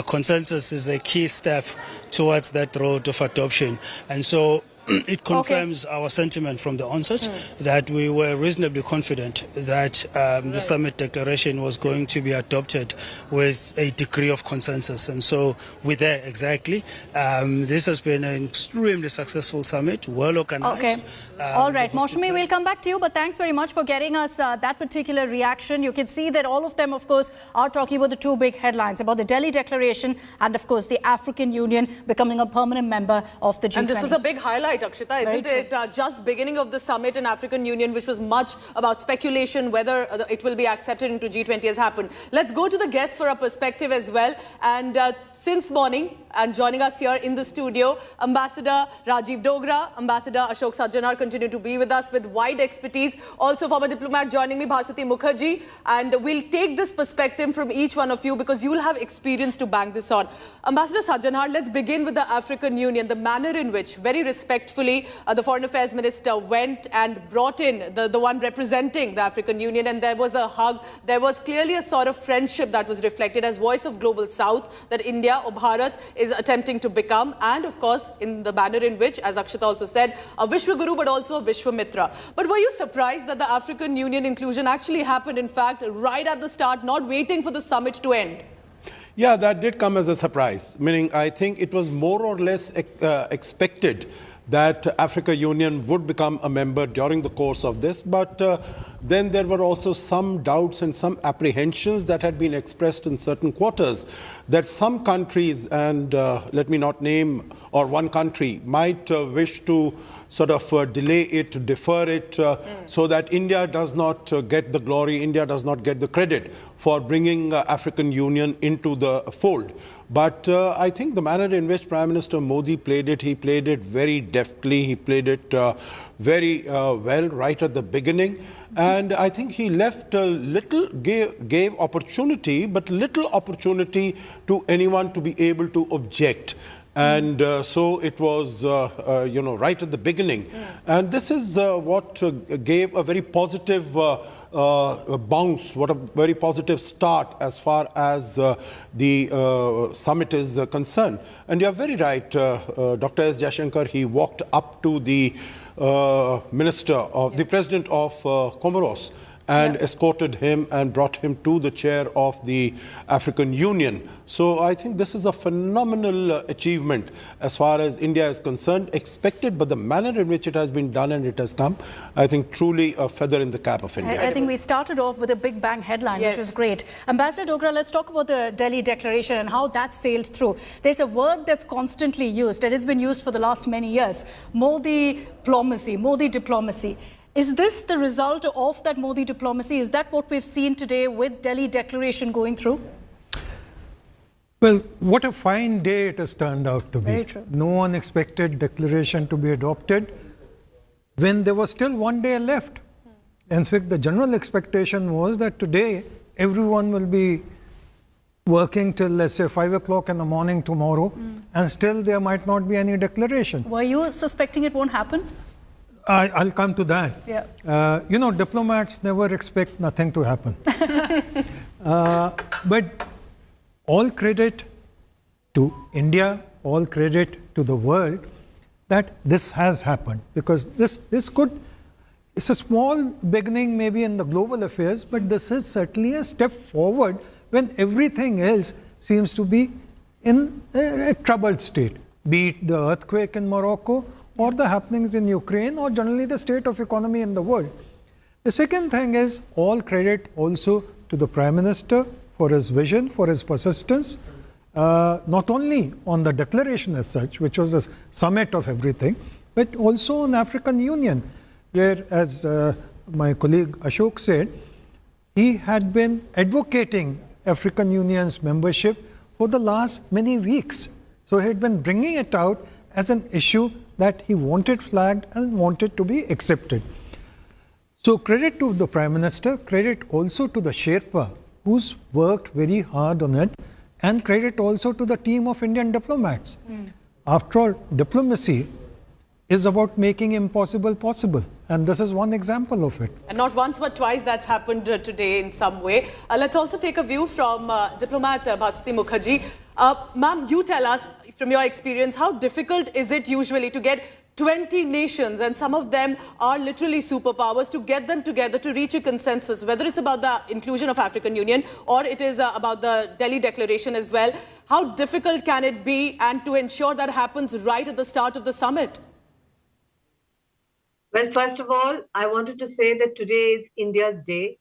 Consensus is a key step towards that road of adoption. And so it confirms our sentiment from the onset that we were reasonably confident that the summit declaration was going to be adopted with a degree of consensus. And so we're there exactly. This has been an extremely successful summit, well organized. Okay. All right, Maushmi, we'll come back to you, but thanks very much for getting us that particular reaction. You can see that all of them, of course, are talking about the two big headlines, about the Delhi Declaration and, of course, the African Union becoming a permanent member of the G20. And this was a big highlight, Akshita, isn't it? Just beginning of the summit in African Union, which was much about speculation, whether it will be accepted into G20 has happened. Let's go to the guests for a perspective as well. And since morning, and joining us here in the studio, Ambassador Rajiv Dogra, Ambassador Ashok Sajjanar continue to be with us with wide expertise. Also former diplomat joining me, Bhaswati Mukherjee. And we'll take this perspective from each one of you because you will have experience to bang this on. Ambassador Sajjanar, let's begin with the African Union, the manner in which, very respectfully, the Foreign Affairs Minister went and brought in the one representing the African Union, and there was a hug. There was clearly a sort of friendship that was reflected as voice of Global South that India or Bharat is attempting to become, and of course in the manner in which, as Akshita also said, a Vishwa Guru but also a Vishwamitra. But were you surprised that the African Union inclusion actually happened, in fact, right at the start, not waiting for the summit to end? Yeah, that did come as a surprise, meaning I think it was more or less expected that African Union would become a member during the course of this, but then there were also some doubts and some apprehensions that had been expressed in certain quarters that some countries, and let me not name, or one country, might wish to sort of delay it, defer it, so that India does not get the glory, India does not get the credit for bringing African Union into the fold. But I think the manner in which Prime Minister Modi played it, he played it very deftly, he played it very well right at the beginning. And I think he left a little, gave opportunity, but little opportunity to anyone to be able to object. And so it was, right at the beginning. And this is what gave a very positive bounce, what a very positive start as far as the summit is concerned. And you're very right, Dr. S. Jaishankar, he walked up to the the president of Comoros, and escorted him and brought him to the chair of the African Union. So I think this is a phenomenal achievement as far as India is concerned, expected, but the manner in which it has been done and it has come, I think truly a feather in the cap of India. I think we started off with a big bang headline, which was great. Ambassador Dogra, let's talk about the Delhi Declaration and how that sailed through. There's a word that's constantly used, and it's been used for the last many years, Modi diplomacy, Modi diplomacy. Is this the result of that Modi diplomacy? Is that what we've seen today with Delhi Declaration going through? Well, what a fine day it has turned out to be. Very true. No one expected declaration to be adopted when there was still one day left. In fact, the general expectation was that today everyone will be working till, let's say, 5 o'clock in the morning tomorrow, and still there might not be any declaration. Were you suspecting it won't happen? I'll come to that. Yeah. Diplomats never expect nothing to happen. But all credit to India, all credit to the world that this has happened, because it's a small beginning maybe in the global affairs, but this is certainly a step forward when everything else seems to be in a troubled state, be it the earthquake in Morocco, or the happenings in Ukraine, or generally the state of economy in the world. The second thing is all credit also to the Prime Minister for his vision, for his persistence, not only on the declaration as such, which was the summit of everything, but also on African Union, where, as my colleague Ashok said, he had been advocating African Union's membership for the last many weeks. So he had been bringing it out as an issue that he wanted flagged and wanted to be accepted. So credit to the Prime Minister, credit also to the Sherpa, who's worked very hard on it and credit also to the team of Indian diplomats. After all, diplomacy is about making impossible possible. And this is one example of it. And not once but twice that's happened today in some way. Let's also take a view from diplomat Bhaswati Mukherjee. Ma'am, you tell us from your experience, how difficult is it usually to get 20 nations, and some of them are literally superpowers, to get them together to reach a consensus, whether it's about the inclusion of African Union or it is about the Delhi Declaration as well. How difficult can it be, and to ensure that happens right at the start of the summit? Well, first of all, I wanted to say that today is India's day.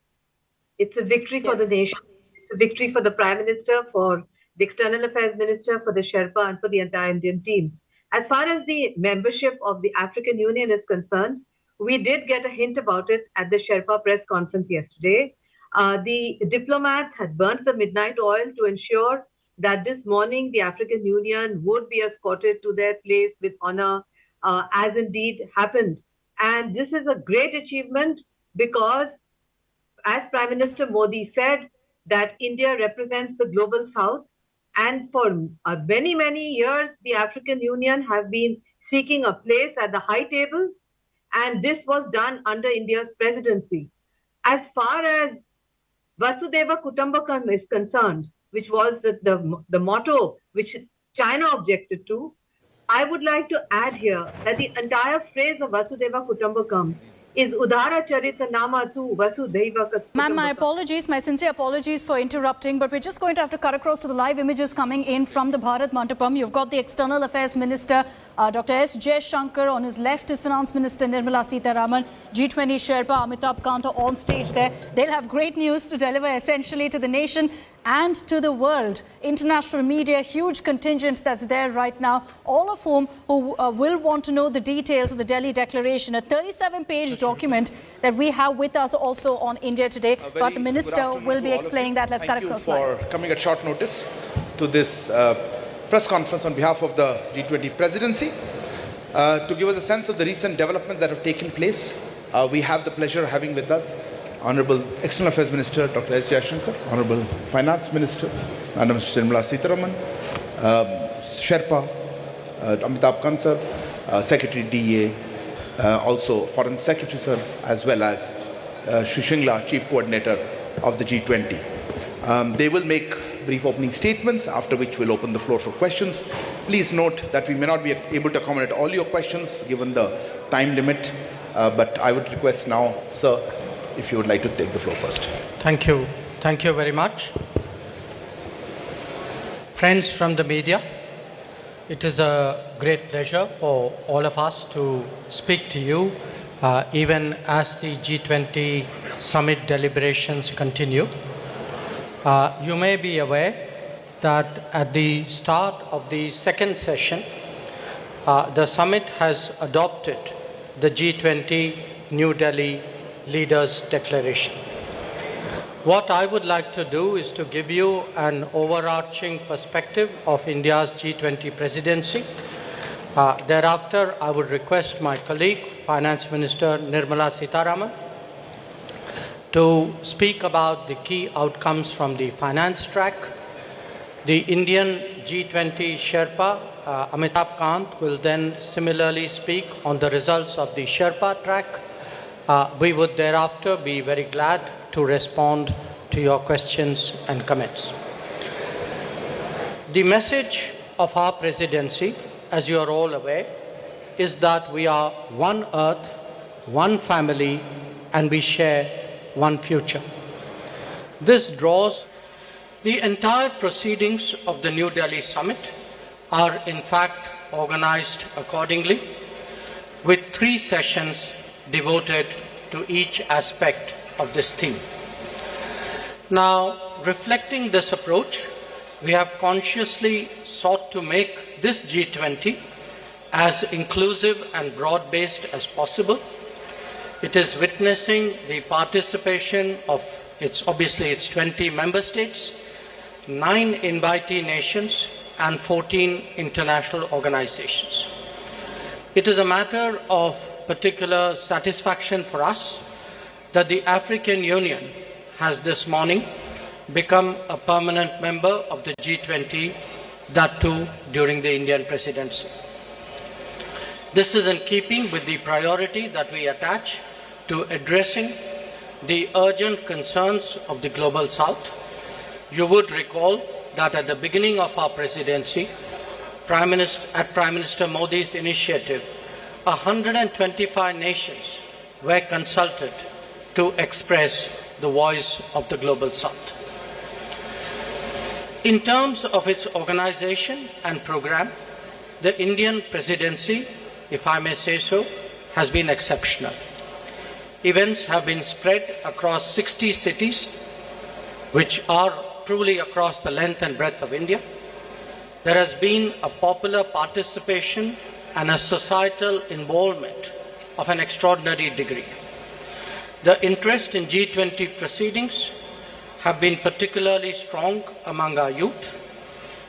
It's a victory for the nation. It's a victory for the Prime Minister, for the External Affairs Minister, for the Sherpa, and for the entire Indian team. As far as the membership of the African Union is concerned, we did get a hint about it at the Sherpa press conference yesterday. The diplomats had burnt the midnight oil to ensure that this morning the African Union would be escorted to their place with honor, as indeed happened. And this is a great achievement because, as Prime Minister Modi said, that India represents the global south. And for many, many years, the African Union have been seeking a place at the high table. And this was done under India's presidency. As far as Vasudhaiva Kutumbakam is concerned, which was the motto which China objected to, I would like to add here that the entire phrase of Vasudhaiva Kutumbakam is Udhara Charita Nama tu Vasudhaiva Kutumbakam. Ma'am, my apologies, my sincere apologies for interrupting, but we're just going to have to cut across to the live images coming in from the Bharat Mandapam. You've got the External Affairs Minister, Dr. S. Jaishankar. On his left is Finance Minister Nirmala Sitharaman. G20 Sherpa Amitabh Kant are on stage there. They'll have great news to deliver essentially to the nation and to the world. International media, huge contingent that's there right now, all of whom will want to know the details of the Delhi Declaration, a 37-page document that we have with us also on India Today. But the Minister will be explaining that. Let's cut across live. Thank you for coming at short notice to this press conference on behalf of the G20 presidency. To give us a sense of the recent developments that have taken place, we have the pleasure of having with us Honorable External Affairs Minister Dr. S. Jaishankar, Honorable Finance Minister Madam Nirmala Sitharaman, Sherpa Amitabh Kant sir, Secretary DA, also Foreign Secretary sir, as well as Shri Shringla, Chief Coordinator of the G20. They will make brief opening statements, after which we'll open the floor for questions. Please note that we may not be able to accommodate all your questions given the time limit, but I would request now, sir, if you would like to take the floor first. Thank you. Thank you very much. Friends from the media, it is a great pleasure for all of us to speak to you, even as the G20 summit deliberations continue. You may be aware that at the start of the second session, the summit has adopted the G20 New Delhi Leaders' Declaration. What I would like to do is to give you an overarching perspective of India's G20 presidency. Thereafter, I would request my colleague, Finance Minister Nirmala Sitharaman, to speak about the key outcomes from the finance track. The Indian G20 Sherpa, Amitabh Kant, will then similarly speak on the results of the Sherpa track. We would thereafter be very glad to respond to your questions and comments. The message of our presidency, as you are all aware, is that we are one earth, one family, and we share one future. This draws the entire proceedings of the New Delhi summit are in fact organized accordingly, with 3 sessions devoted to each aspect of this theme. Now, reflecting this approach, we have consciously sought to make this G20 as inclusive and broad-based as possible. It is witnessing the participation of its 20 member states, 9 invitee nations, and 14 international organizations. It is a matter of particular satisfaction for us that the African Union has this morning become a permanent member of the G20, that too during the Indian presidency. This is in keeping with the priority that we attach to addressing the urgent concerns of the Global South. You would recall that at the beginning of our presidency, Prime Minister Modi's initiative, 125 nations were consulted to express the voice of the Global South. In terms of its organization and program, the Indian presidency, if I may say so, has been exceptional. Events have been spread across 60 cities, which are truly across the length and breadth of India. There has been a popular participation and a societal involvement of an extraordinary degree. The interest in G20 proceedings have been particularly strong among our youth.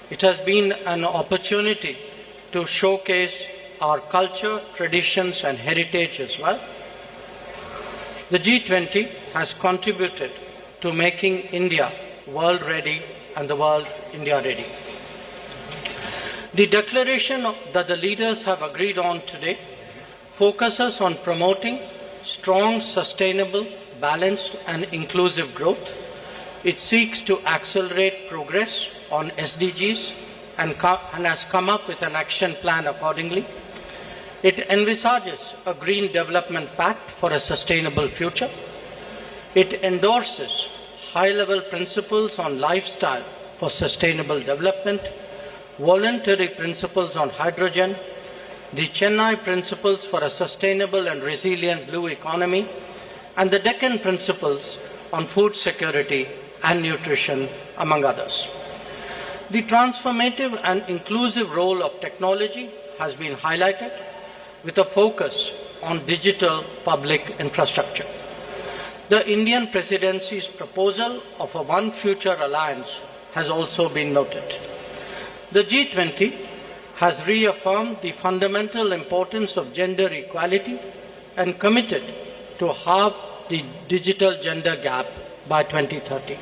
It has been an opportunity to showcase our culture, traditions and heritage as well. The G20 has contributed to making India world ready and the world India ready. The declaration that the leaders have agreed on today focuses on promoting strong, sustainable, balanced and inclusive growth. It seeks to accelerate progress on SDGs and has come up with an action plan accordingly. It envisages a green development pact for a sustainable future. It endorses high-level principles on lifestyle for sustainable development, voluntary principles on hydrogen, the Chennai principles for a sustainable and resilient blue economy, and the Deccan principles on food security and nutrition, among others. The transformative and inclusive role of technology has been highlighted with a focus on digital public infrastructure. The Indian presidency's proposal of a One Future Alliance has also been noted. The G20 has reaffirmed the fundamental importance of gender equality and committed to halve the digital gender gap by 2030.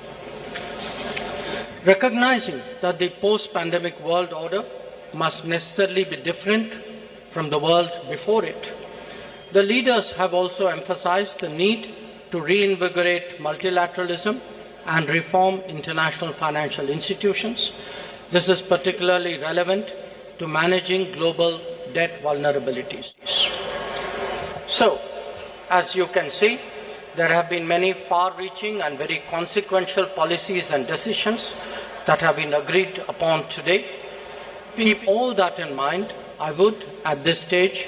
Recognizing that the post-pandemic world order must necessarily be different from the world before it, the leaders have also emphasized the need to reinvigorate multilateralism and reform international financial institutions. This is particularly relevant to managing global debt vulnerabilities. So, as you can see, there have been many far-reaching and very consequential policies and decisions that have been agreed upon today. Keep all that in mind, I would, at this stage,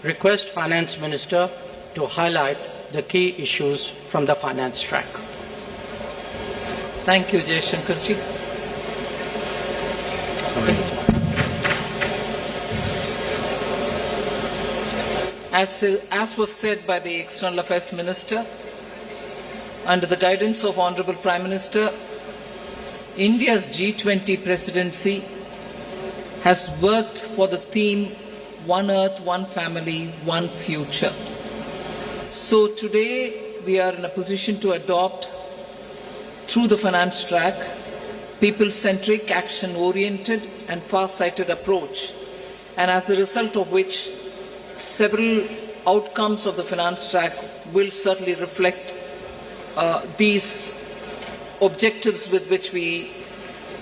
request Finance Minister to highlight the key issues from the finance track. Thank you, Jaishankarji. As was said by the External Affairs Minister, under the guidance of Honourable Prime Minister, India's G20 presidency has worked for the theme One Earth, One Family, One Future. So today we are in a position to adopt, through the finance track, people-centric, action-oriented and far-sighted approach, and as a result of which several outcomes of the finance track will certainly reflect these objectives with which we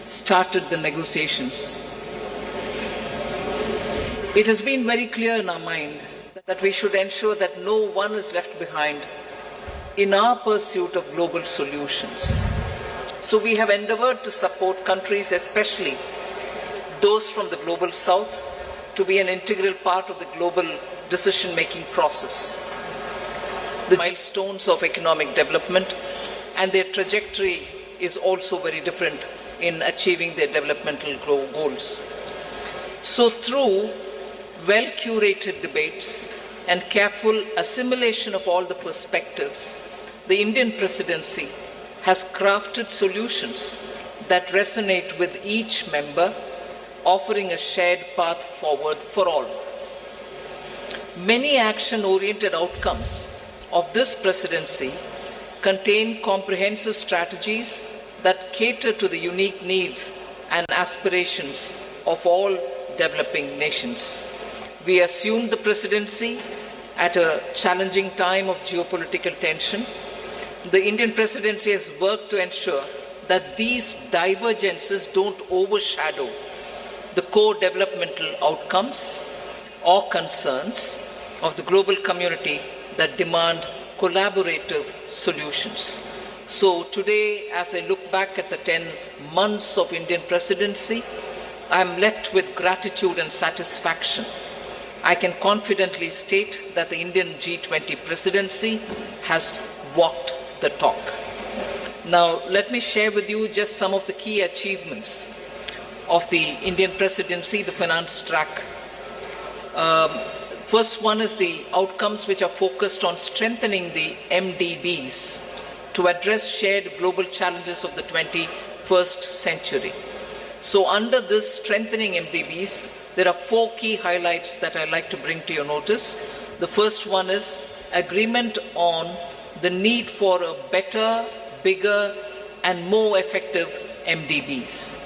started the negotiations. It has been very clear in our mind that we should ensure that no one is left behind in our pursuit of global solutions. So we have endeavored to support countries, especially those from the Global South, to be an integral part of the global decision-making process. The milestones of economic development and their trajectory is also very different in achieving their developmental goals. So through well-curated debates and careful assimilation of all the perspectives, the Indian presidency has crafted solutions that resonate with each member, offering a shared path forward for all. Many action-oriented outcomes of this presidency contain comprehensive strategies that cater to the unique needs and aspirations of all developing nations. We assumed the presidency at a challenging time of geopolitical tension. The Indian presidency has worked to ensure that these divergences don't overshadow the core developmental outcomes or concerns of the global community that demand collaborative solutions. So today, as I look back at the 10 months of Indian presidency, I am left with gratitude and satisfaction. I can confidently state that the Indian G20 presidency has walked the talk. Now, let me share with you just some of the key achievements of the Indian presidency, the finance track. First one is the outcomes which are focused on strengthening the MDBs to address shared global challenges of the 21st century. So under this strengthening MDBs, there are 4 key highlights that I'd like to bring to your notice. The first one is agreement on the need for a better, bigger, and more effective MDBs.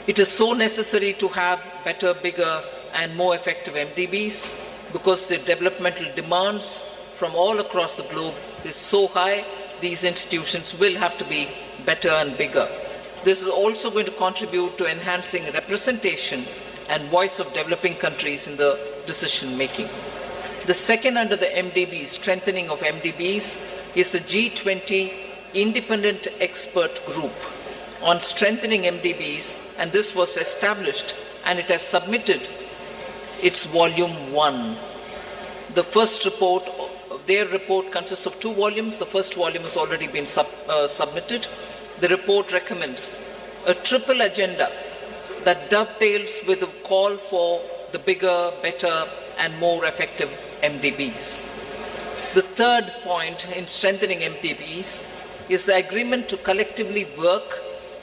It is so necessary to have better, bigger, and more effective MDBs because the developmental demands from all across the globe is so high, these institutions will have to be better and bigger. This is also going to contribute to enhancing representation and voice of developing countries in the decision making. The second under the MDBs, strengthening of MDBs, is the G20 Independent Expert Group on strengthening MDBs, and this was established and it has submitted its volume 1. The first report, their report consists of 2 volumes. The first volume has already been submitted. The report recommends a triple agenda that dovetails with the call for the bigger, better, and more effective MDBs. The third point in strengthening MDBs is the agreement to collectively work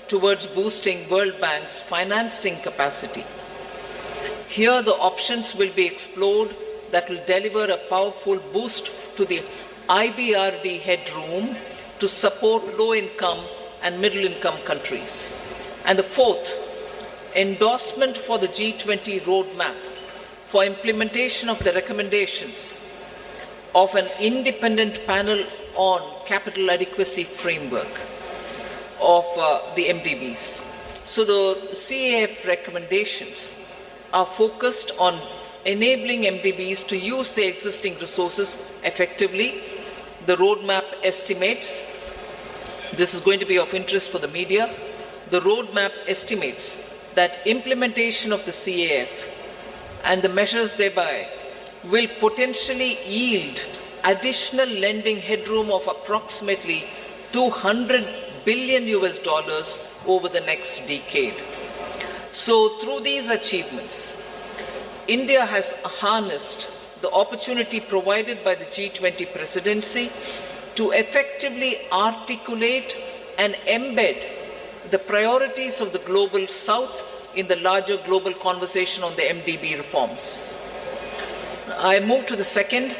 towards boosting World Bank's financing capacity. Here the options will be explored that will deliver a powerful boost to the IBRD headroom to support low-income and middle-income countries. And the fourth, endorsement for the G20 roadmap for implementation of the recommendations of an independent panel on capital adequacy framework of the MDBs. So the CAF recommendations are focused on enabling MDBs to use their existing resources effectively. The roadmap estimates, this is going to be of interest for the media, the roadmap estimates that implementation of the CAF and the measures thereby will potentially yield additional lending headroom of approximately $200 billion over the next decade. So through these achievements, India has harnessed the opportunity provided by the G20 presidency to effectively articulate and embed the priorities of the global South in the larger global conversation on the MDB reforms. I move to the second,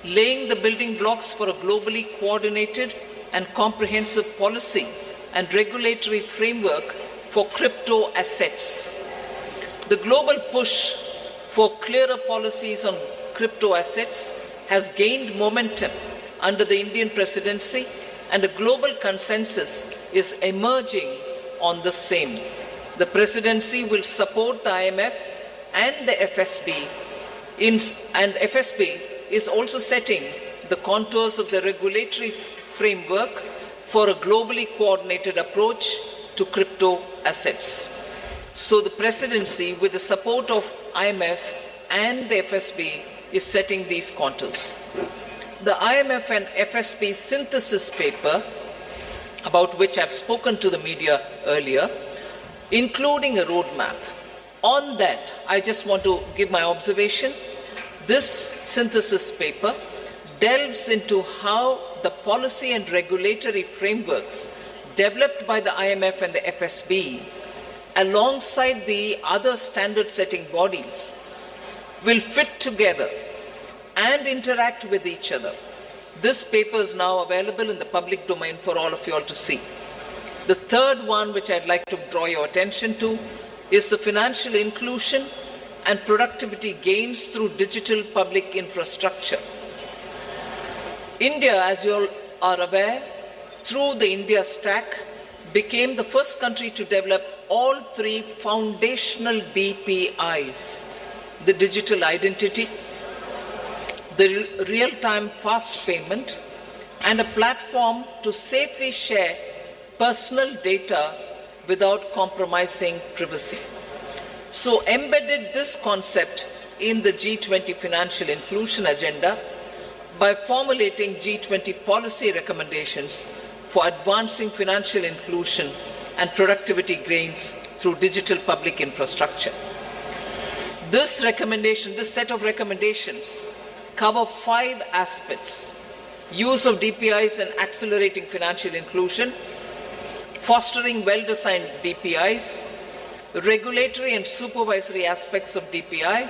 laying the building blocks for a globally coordinated and comprehensive policy and regulatory framework for crypto assets. The global push for clearer policies on crypto assets has gained momentum under the Indian presidency, and a global consensus is emerging on the same. The presidency will support the IMF and the FSB, and FSB is also setting the contours of the regulatory framework for a globally coordinated approach to crypto assets. So the presidency, with the support of IMF and the FSB, is setting these contours. The IMF and FSB synthesis paper, about which I've spoken to the media earlier, including a roadmap. On that, I just want to give my observation. This synthesis paper delves into how the policy and regulatory frameworks developed by the IMF and the FSB, alongside the other standard-setting bodies, will fit together and interact with each other This paper is now available in the public domain for all of you all to see. The third one, which I'd like to draw your attention to, is the financial inclusion and productivity gains through digital public infrastructure. India, as you all are aware, through the India Stack, became the first country to develop all three foundational DPIs: the digital identity, the real-time fast payment, and a platform to safely share personal data without compromising privacy. So embedded this concept in the G20 financial inclusion agenda by formulating G20 policy recommendations for advancing financial inclusion and productivity gains through digital public infrastructure. This set of recommendations cover 5 aspects: use of DPIs and accelerating financial inclusion, fostering well-designed DPIs, regulatory and supervisory aspects of DPI,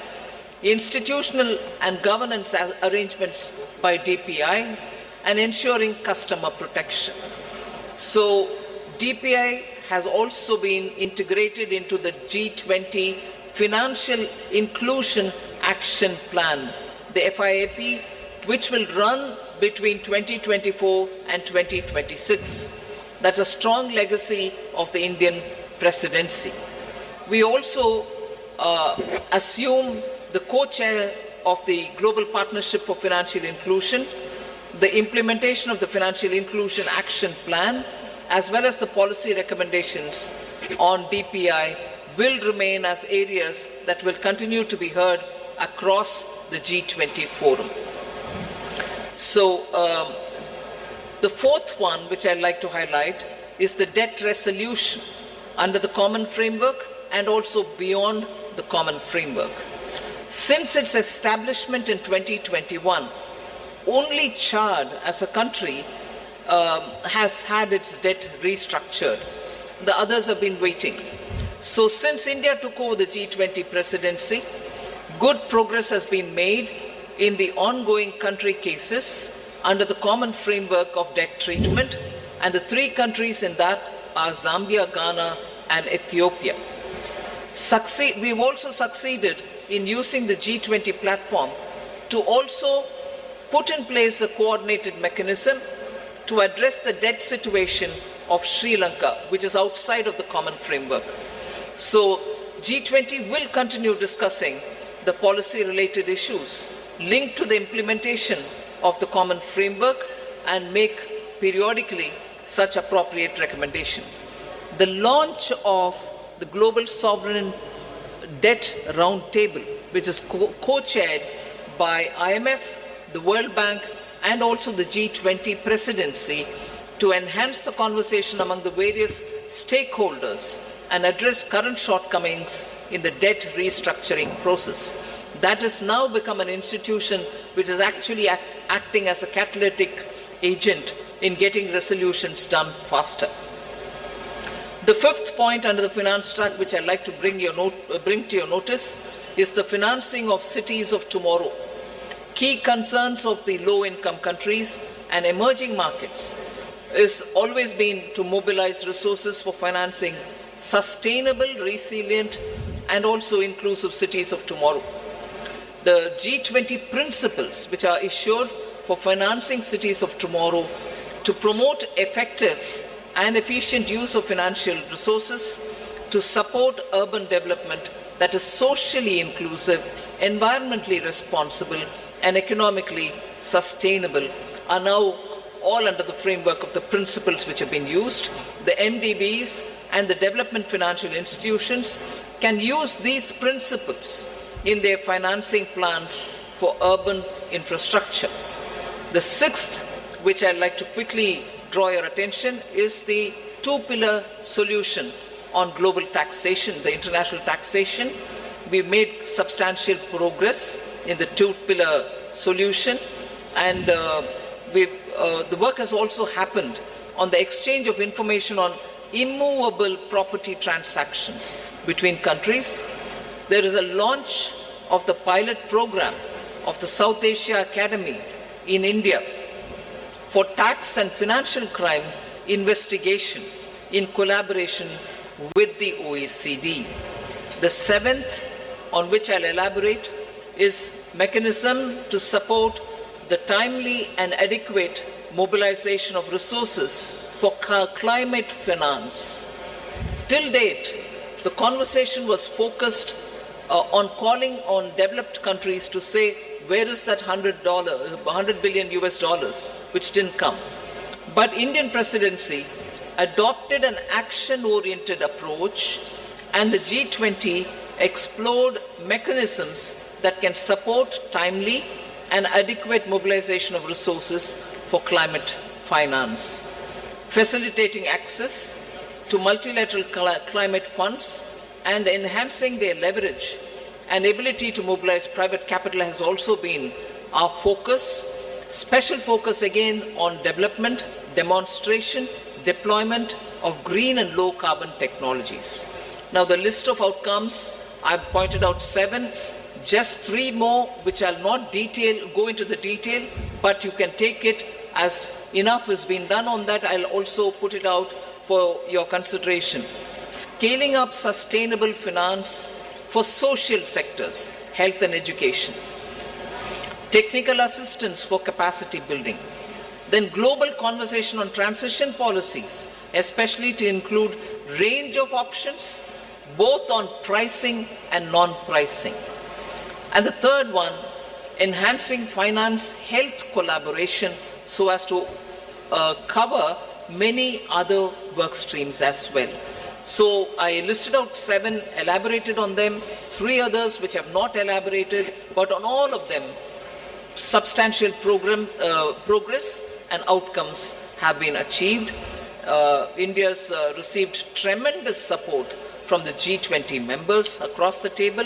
institutional and governance arrangements by DPI, and ensuring customer protection. So DPI has also been integrated into the G20 Financial Inclusion Action Plan, the FIAP, which will run between 2024 and 2026. That's a strong legacy of the Indian presidency. We also assume the co-chair of the Global Partnership for Financial Inclusion. The implementation of the Financial Inclusion Action Plan, as well as the policy recommendations on DPI, will remain as areas that will continue to be heard across the G20 forum. So the fourth one, which I'd like to highlight, is the debt resolution under the common framework and also beyond the common framework. Since its establishment in 2021, only Chad as a country has had its debt restructured. The others have been waiting. So since India took over the G20 presidency, good progress has been made in the ongoing country cases under the common framework of debt treatment, and the 3 countries in that are Zambia, Ghana, and Ethiopia. We've also succeeded in using the G20 platform to also put in place a coordinated mechanism to address the debt situation of Sri Lanka, which is outside of the common framework. So G20 will continue discussing the policy-related issues linked to the implementation of the common framework and make periodically such appropriate recommendations. The launch of the Global Sovereign Debt Roundtable, which is co-chaired by IMF, the World Bank, and also the G20 presidency, to enhance the conversation among the various stakeholders and address current shortcomings in the debt restructuring process. That has now become an institution which is actually acting as a catalytic agent in getting resolutions done faster. The fifth point under the finance track, which I'd like to bring to your notice, is the financing of cities of tomorrow. Key concerns of the low-income countries and emerging markets is always been to mobilize resources for financing sustainable, resilient, and also inclusive cities of tomorrow. The G20 principles, which are issued for financing cities of tomorrow to promote effective and efficient use of financial resources to support urban development that is socially inclusive, environmentally responsible, and economically sustainable, are now all under the framework of the principles which have been used. The MDBs and the development financial institutions can use these principles in their financing plans for urban infrastructure. The sixth, which I'd like to quickly draw your attention, is the 2-pillar solution on global taxation, the international taxation. We've made substantial progress in the 2-pillar solution, and the work has also happened on the exchange of information on immovable property transactions between countries. There is a launch of the pilot program of the South Asia Academy in India for tax and financial crime investigation in collaboration with the OECD. The seventh, on which I'll elaborate, is mechanism to support the timely and adequate mobilization of resources for climate finance. Till date, the conversation was focused on calling on developed countries to say, where is that $100 billion US dollars, which didn't come. But Indian presidency adopted an action-oriented approach, and the G20 explored mechanisms that can support timely and adequate mobilization of resources for climate finance, facilitating access to multilateral climate funds and enhancing their leverage and ability to mobilize private capital has also been our focus. Special focus again on development, demonstration, deployment of green and low carbon technologies. Now the list of outcomes, I've pointed out 7, just 3 more which I'll not go into the detail, but you can take it as enough has been done on that. I'll also put it out for your consideration. Scaling up sustainable finance for social sectors, health and education. Technical assistance for capacity building. Then global conversation on transition policies, especially to include range of options, both on pricing and non-pricing. And the third one, enhancing finance health collaboration so as to cover many other work streams as well. So I listed out 7, elaborated on them, 3 others which have not elaborated, but on all of them, substantial progress and outcomes have been achieved. India's received tremendous support from the G20 members across the table.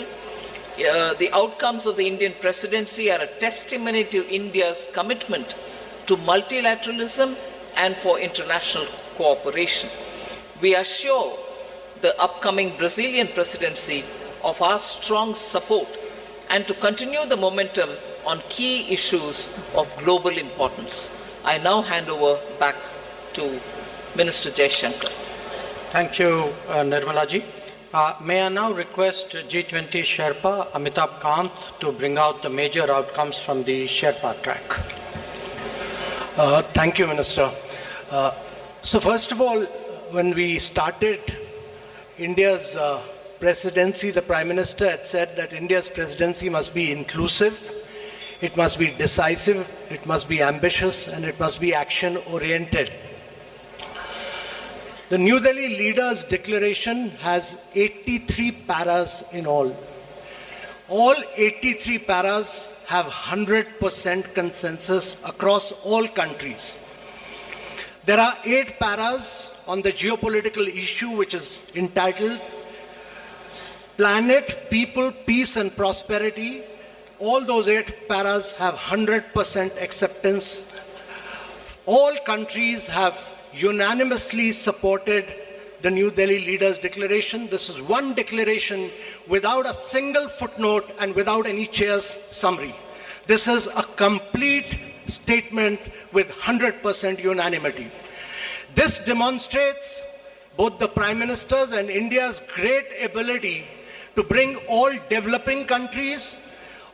The outcomes of the Indian presidency are a testimony to India's commitment to multilateralism and for international cooperation. We assure the upcoming Brazilian presidency of our strong support and to continue the momentum on key issues of global importance. I now hand over back to Minister Jaishankar. Thank you, Nirmala ji. May I now request G20 Sherpa Amitabh Kant to bring out the major outcomes from the Sherpa track. Thank you, Minister. So first of all, when we started India's presidency, the Prime Minister had said that India's presidency must be inclusive, it must be decisive, it must be ambitious, and it must be action-oriented. The New Delhi Leaders' Declaration has 83 paras in all. All 83 paras have 100% consensus across all countries. There are 8 paras on the geopolitical issue which is entitled Planet, People, Peace and Prosperity. All those 8 paras have 100% acceptance. All countries have unanimously supported the New Delhi Leaders' Declaration. This is one declaration without a single footnote and without any chair's summary. This is a complete statement with 100% unanimity. This demonstrates both the Prime Minister's and India's great ability to bring all developing countries,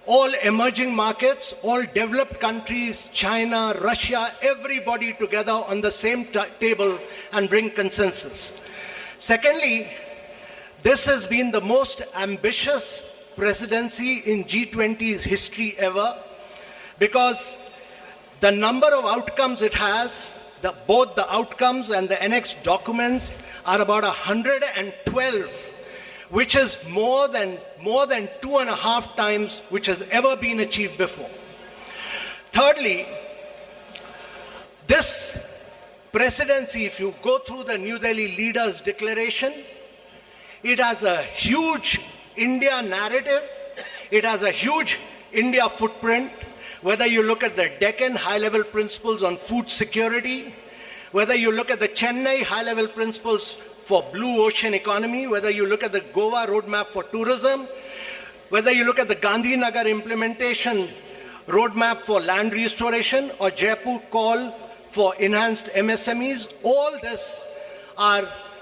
all emerging markets, all developed countries, China, Russia, everybody together on the same table and bring consensus. Secondly, this has been the most ambitious presidency in G20's history ever, because the number of outcomes it has, both the outcomes and the annexed documents, are about 112, which is more than 2.5 times which has ever been achieved before. Thirdly, this presidency, if you go through the New Delhi Leaders' Declaration, it has a huge India narrative, it has a huge India footprint, whether you look at the Deccan high-level principles on food security, whether you look at the Chennai high-level principles for blue ocean economy, whether you look at the Goa roadmap for tourism, whether you look at the Gandhinagar implementation roadmap for land restoration, or Jaipur call for enhanced MSMEs. All this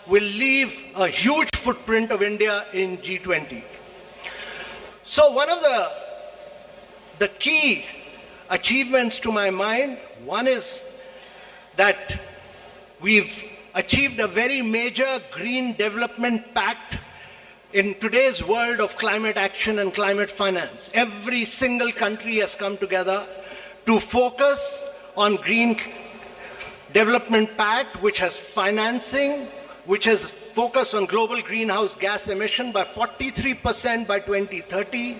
will leave a huge footprint of India in G20. So one of the key achievements to my mind, one is that we've achieved a very major green development pact in today's world of climate action and climate finance. Every single country has come together to focus on green development pact, which has financing, which has focused on global greenhouse gas emission by 43% by 2030,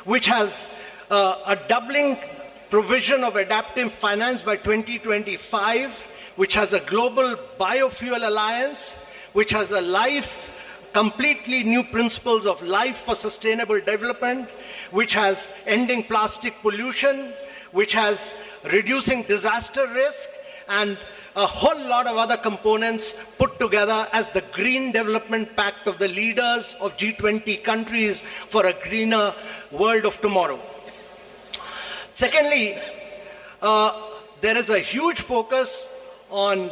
which has a doubling provision of adaptive finance by 2025, which has a global biofuel alliance, which has completely new principles of life for sustainable development, which has ending plastic pollution, which has reducing disaster risk, and a whole lot of other components put together as the Green Development Pact of the leaders of G20 countries for a greener world of tomorrow. Secondly, there is a huge focus on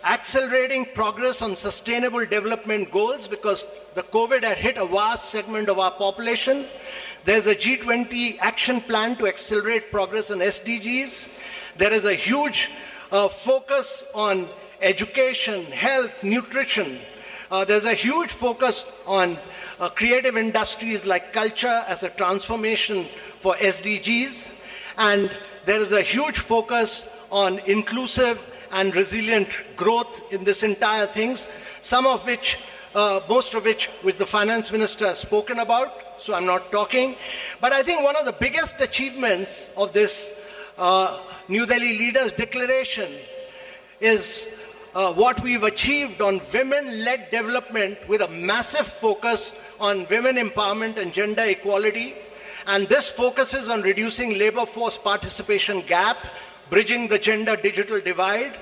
accelerating progress on sustainable development goals because the COVID had hit a vast segment of our population. There's a G20 action plan to accelerate progress on SDGs. There is a huge focus on education, health, nutrition. There's a huge focus on creative industries like culture as a transformation for SDGs. And there is a huge focus on inclusive and resilient growth in this entire things, most of which the finance minister has spoken about, so I'm not talking. But I think one of the biggest achievements of this New Delhi Leaders Declaration is what we've achieved on women-led development with a massive focus on women empowerment and gender equality. And this focuses on reducing labor force participation gap, bridging the gender digital divide.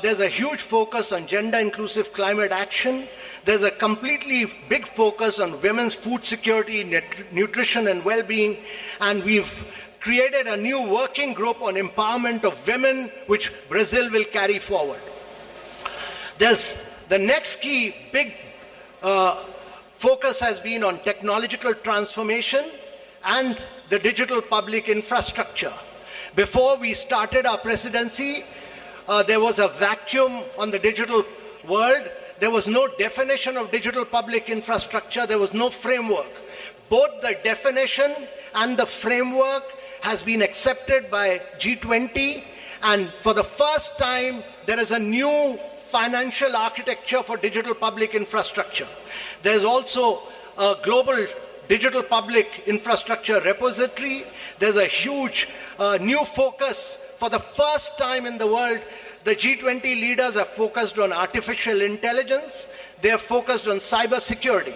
There's a huge focus on gender inclusive climate action. There's a completely big focus on women's food security, nutrition and well-being. And we've created a new working group on empowerment of women, which Brazil will carry forward. There's the next key big focus has been on technological transformation and the digital public infrastructure. Before we started our presidency, there was a vacuum on the digital world. There was no definition of digital public infrastructure. There was no framework. Both the definition and the framework has been accepted by G20. And for the first time, there is a new financial architecture for digital public infrastructure. There's also a global digital public infrastructure repository. There's a huge new focus. For the first time in the world, the G20 leaders have focused on artificial intelligence. They have focused on cyber security.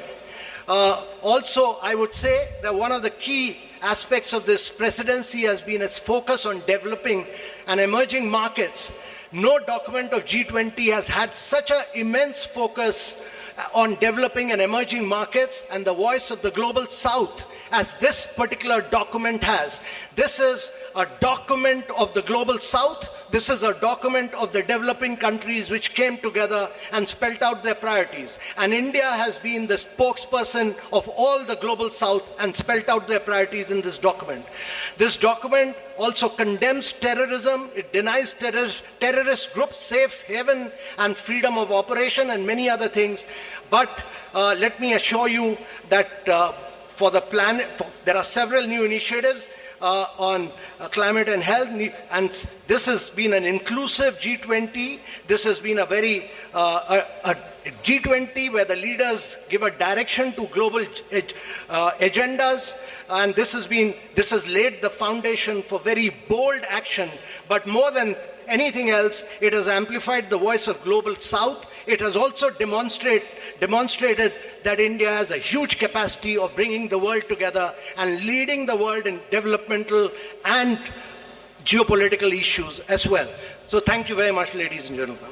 Also, I would say that one of the key aspects of this presidency has been its focus on developing and emerging markets. No document of G20 has had such an immense focus on developing and emerging markets and the voice of the global south as this particular document has. This is a document of the global south. This is a document of the developing countries which came together and spelled out their priorities. And India has been the spokesperson of all the global south and spelled out their priorities in this document. This document also condemns terrorism. It denies terrorist groups safe haven and freedom of operation and many other things. But let me assure you that for the planet, there are several new initiatives on climate and health, and this has been an inclusive G20. This has been a very a G20 where the leaders give a direction to global agendas, and this has laid the foundation for very bold action. But more than anything else, it has amplified the voice of global south. It has also demonstrated that India has a huge capacity of bringing the world together and leading the world in developmental and geopolitical issues as well. So thank you very much, ladies and gentlemen.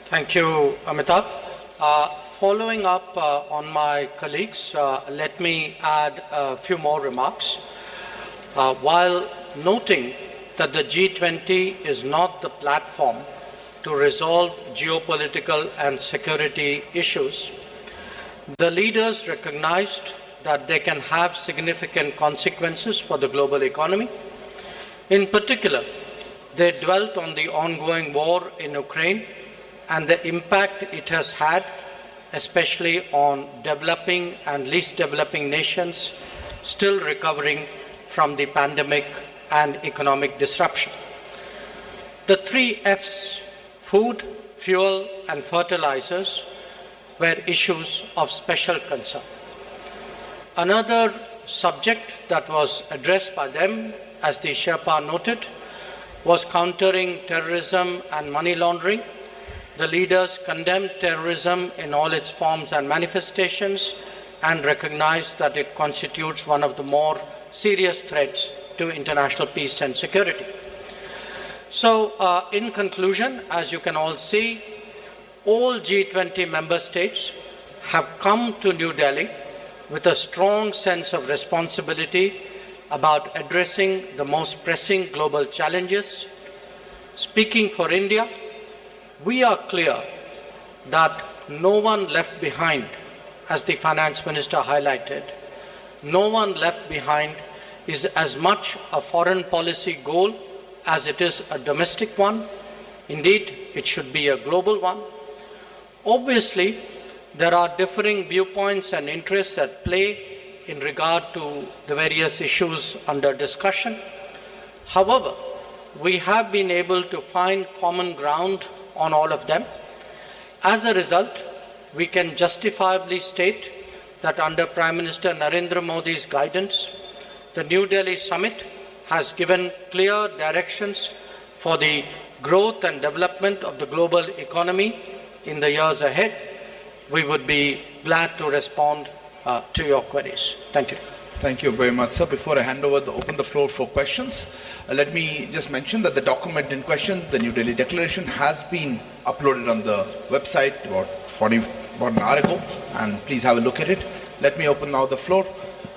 Thank you, Amitabh. Following up on my colleagues, let me add a few more remarks. While noting that the G20 is not the platform to resolve geopolitical and security issues, the leaders recognized that they can have significant consequences for the global economy. In particular, they dwelt on the ongoing war in Ukraine and the impact it has had, especially on developing and least developing nations still recovering from the pandemic and economic disruption. The 3 F's, food, fuel, and fertilizers, were issues of special concern. Another subject that was addressed by them, as the Sherpa noted, was countering terrorism and money laundering. The leaders condemned terrorism in all its forms and manifestations and recognized that it constitutes one of the more serious threats to international peace and security. So, in conclusion, as you can all see, all G20 member states have come to New Delhi with a strong sense of responsibility about addressing the most pressing global challenges. Speaking for India, we are clear that no one left behind, as the finance minister highlighted. No one left behind is as much a foreign policy goal as it is a domestic one. Indeed, it should be a global one. Obviously, there are differing viewpoints and interests at play in regard to the various issues under discussion. However, we have been able to find common ground on all of them. As a result, we can justifiably state that under Prime Minister Narendra Modi's guidance, the New Delhi summit has given clear directions for the growth and development of the global economy in the years ahead. We would be glad to respond to your queries. Thank you. Thank you very much, sir. Before I hand over, open the floor for questions, let me just mention that the document in question, the New Delhi Declaration, has been uploaded on the website about an hour ago, and please have a look at it. Let me open now the floor.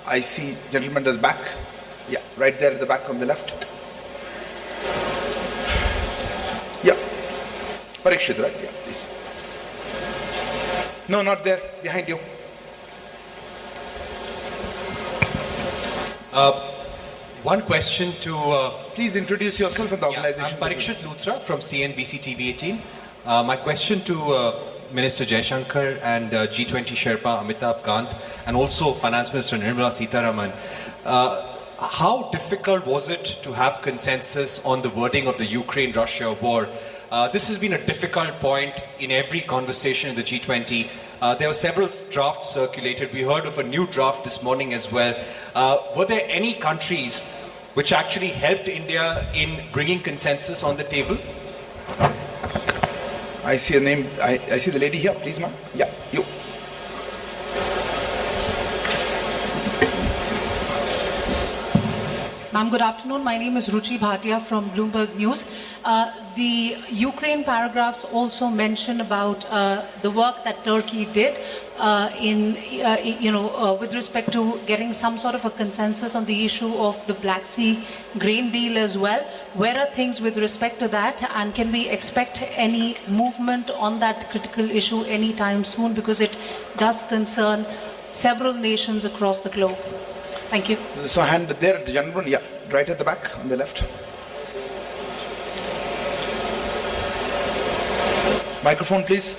I see gentlemen at the back. Yeah, right there at the back on the left. Yeah. Parikshit, right? Yeah, please. No, not there. Behind you. One question to... Please introduce yourself and the organization. I'm Parikshit Luthra from CNBC TV18. My question to Minister Jaishankar and G20 Sherpa Amitabh Kant and also Finance Minister Nirmala Sitharaman. How difficult was it to have consensus on the wording of the Ukraine-Russia war? This has been a difficult point in every conversation in the G20. There were several drafts circulated. We heard of a new draft this morning as well. Were there any countries which actually helped India in bringing consensus on the table? I see a name. I see the lady here. Please, ma'am. Yeah, you. Ma'am, good afternoon. My name is Ruchi Bhatia from Bloomberg News. The Ukraine paragraphs also mention about the work that Turkey did with respect to getting some sort of a consensus on the issue of the Black Sea grain deal as well. Where are things with respect to that, and can we expect any movement on that critical issue anytime soon, because it does concern several nations across the globe? Thank you. So hand there, the gentleman, yeah, right at the back on the left. Microphone, please.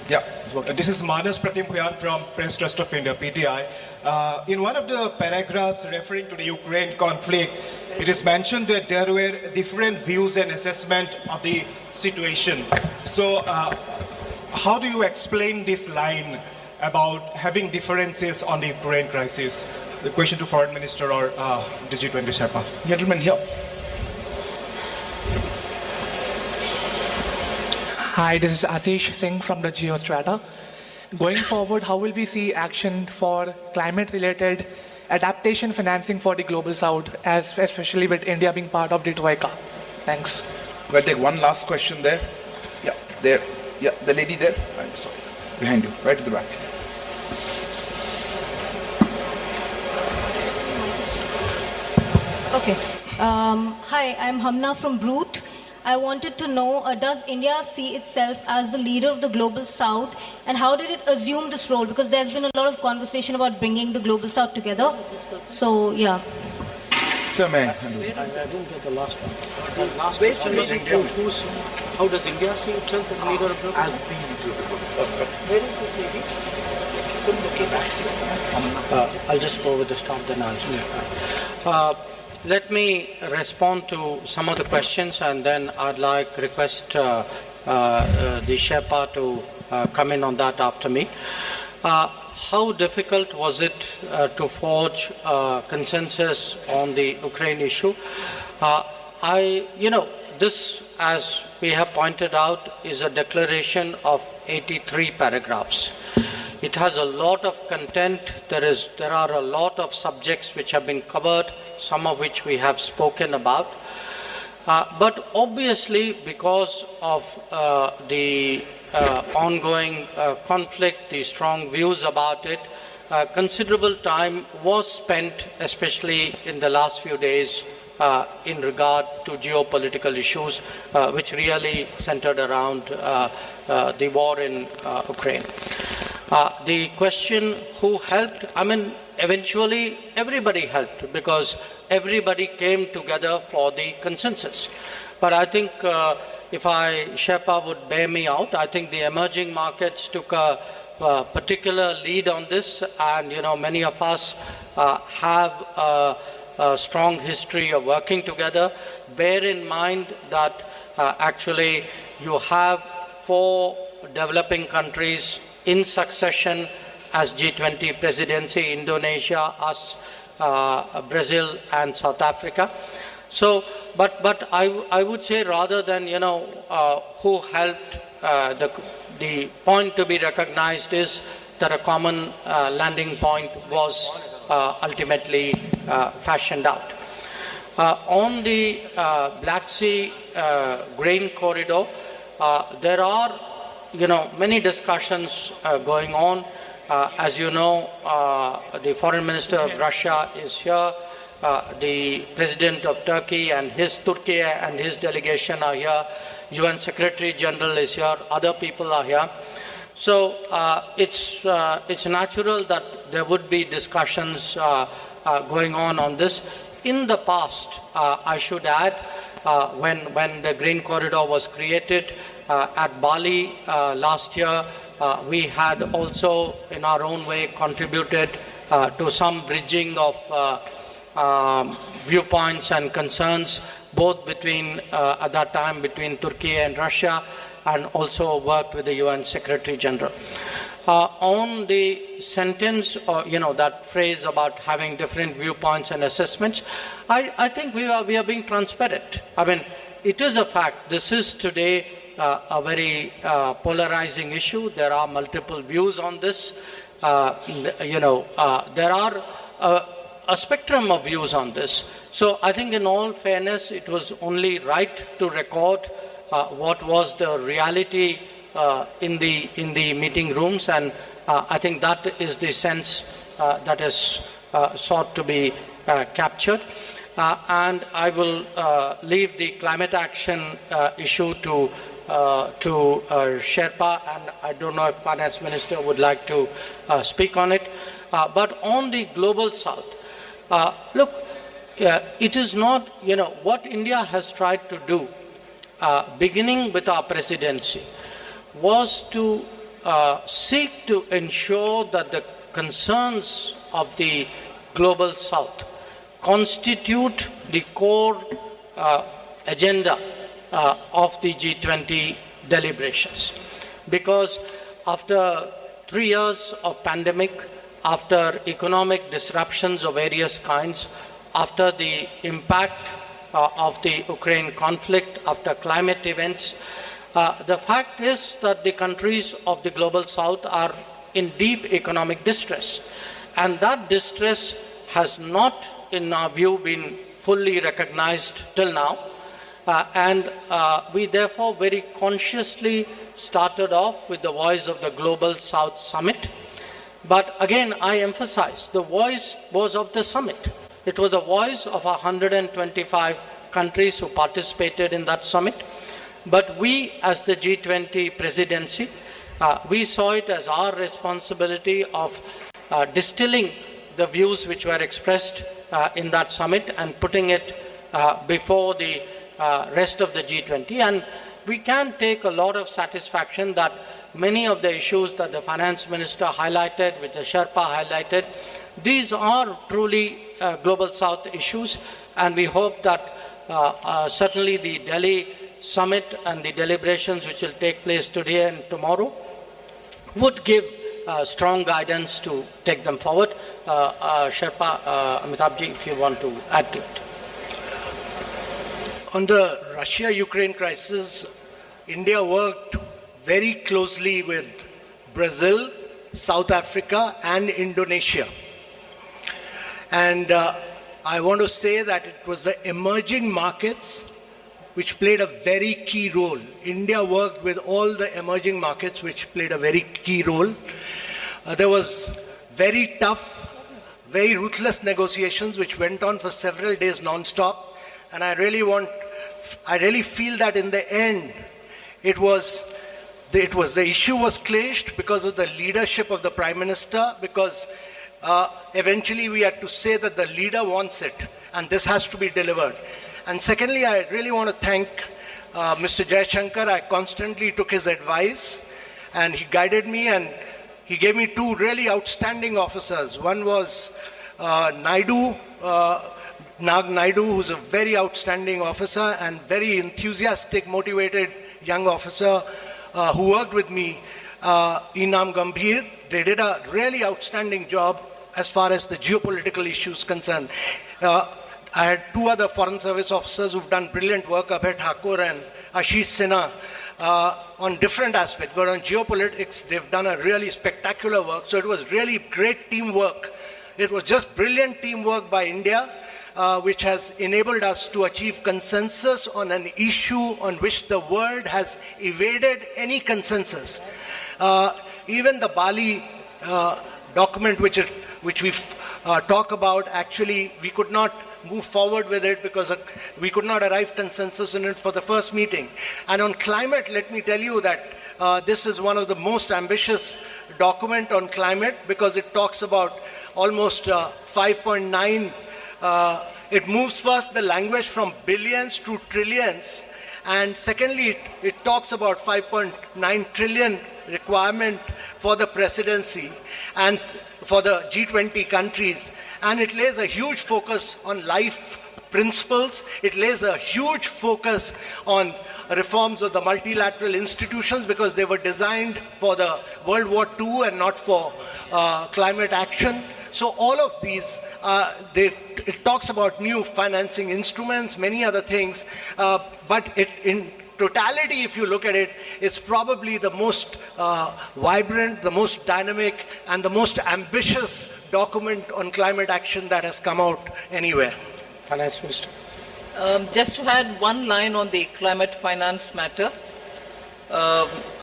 Yeah, it's working. This is Manas Pratim Puyan from Press Trust of India, PTI. In one of the paragraphs referring to the Ukraine conflict, it is mentioned that there were different views and assessment of the situation. So, how do you explain this line about having differences on the Ukraine crisis? The question to Foreign Minister or the G20 Sherpa. Gentleman here. Hi, this is Ashish Singh from the Geostrata. Going forward, how will we see action for climate-related adaptation financing for the Global South, especially with India being part of the Troika? Thanks. We'll take one last question there. Yeah, there. Yeah, the lady there. I'm sorry. Behind you, right at the back. Okay. Hi, I'm Hamna from Brute. I wanted to know, does India see itself as the leader of the global south, and how did it assume this role? Because there's been a lot of conversation about bringing the global south together. So, yeah. Sir, may I didn't get the last one. The last question was India. How does India see itself as leader of global south? As the leader of the global south. Where is this lady? I'll just go with the stop, then I'll. Let me respond to some of the questions, and then I'd request the Sherpa to come in on that after me. How difficult was it to forge consensus on the Ukraine issue? This, as we have pointed out, is a declaration of 83 paragraphs. It has a lot of content. There are a lot of subjects which have been covered, some of which we have spoken about. But obviously, because of the ongoing conflict, the strong views about it, considerable time was spent, especially in the last few days, in regard to geopolitical issues, which really centered around the war in Ukraine. The question who helped, eventually everybody helped, because everybody came together for the consensus. But I think if Sherpa would bear me out, I think the emerging markets took a particular lead on this, and many of us have a strong history of working together. Bear in mind that actually you have 4 developing countries in succession as G20 presidency: Indonesia, us, Brazil, and South Africa. So, but I would say, rather than who helped, the point to be recognized is that a common landing point was ultimately fashioned out. On the Black Sea grain corridor, there are many discussions going on. As you know, the Foreign Minister of Russia is here. The President of Turkey and his delegation are here. UN Secretary General is here. Other people are here. So it's natural that there would be discussions going on this. In the past, I should add, when the Green Corridor was created at Bali last year, we had also, in our own way, contributed to some bridging of viewpoints and concerns, both at that time between Turkey and Russia, and also worked with the UN Secretary General. On the sentence, or that phrase about having different viewpoints and assessments, I think we are being transparent. It is a fact. This is today a very polarizing issue. There are multiple views on this. There are a spectrum of views on this. So I think, in all fairness, it was only right to record what was the reality in the meeting rooms, and I think that is the sense that is sought to be captured. And I will leave the climate action issue to Sherpa, and I don't know if Finance Minister would like to speak on it. But on the global south, look, it is not, what India has tried to do, beginning with our presidency, was to seek to ensure that the concerns of the global south constitute the core agenda of the G20 deliberations. Because after 3 years of pandemic, after economic disruptions of various kinds, after the impact of the Ukraine conflict, after climate events, the fact is that the countries of the global south are in deep economic distress. And that distress has not, in our view, been fully recognized till now. And we therefore very consciously started off with the Voice of the Global South Summit. But again, I emphasize, the voice was of the summit. It was the voice of 125 countries who participated in that summit. But we, as the G20 presidency, we saw it as our responsibility of distilling the views which were expressed in that summit and putting it before the rest of the G20. And we can take a lot of satisfaction that many of the issues that the finance minister highlighted, which the Sherpa highlighted, these are truly global South issues, and we hope that certainly the Delhi summit and the deliberations which will take place today and tomorrow would give strong guidance to take them forward. Sherpa, Amitabhji, if you want to add to it. On the Russia-Ukraine crisis, India worked very closely with Brazil, South Africa, and Indonesia. And I want to say that it was the emerging markets which played a very key role. India worked with all the emerging markets which played a very key role. There was very tough, very ruthless negotiations which went on for several days non-stop. And I really feel that in the end, the issue was clenched because of the leadership of the Prime Minister, because eventually we had to say that the leader wants it, and this has to be delivered. And secondly, I really want to thank Mr. Jaishankar. I constantly took his advice, and he guided me, and he gave me two really outstanding officers. One was Nag Naidu, who's a very outstanding officer and very enthusiastic, motivated young officer who worked with me, Inam Gambhir. They did a really outstanding job as far as the geopolitical issues concerned. I had two other Foreign Service officers who've done brilliant work, Abhay Thakur and Ashish Sinha, on different aspects. But on geopolitics, they've done a really spectacular work. So it was really great teamwork. It was just brilliant teamwork by India, which has enabled us to achieve consensus on an issue on which the world has evaded any consensus. Even the Bali document, which we talk about, actually, we could not move forward with it because we could not arrive consensus in it for the first meeting. And on climate, let me tell you that this is one of the most ambitious document on climate because it talks about almost 5.9. It moves first the language from billions to trillions, and secondly, it talks about 5.9 trillion requirement for the presidency and for the G20 countries. And it lays a huge focus on life principles. It lays a huge focus on reforms of the multilateral institutions because they were designed for the World War II and not for climate action. So all of these, it talks about new financing instruments, many other things, but in totality, if you look at it, it's probably the most vibrant, the most dynamic, and the most ambitious document on climate action that has come out anywhere. Finance Minister. Just to add one line on the climate finance matter.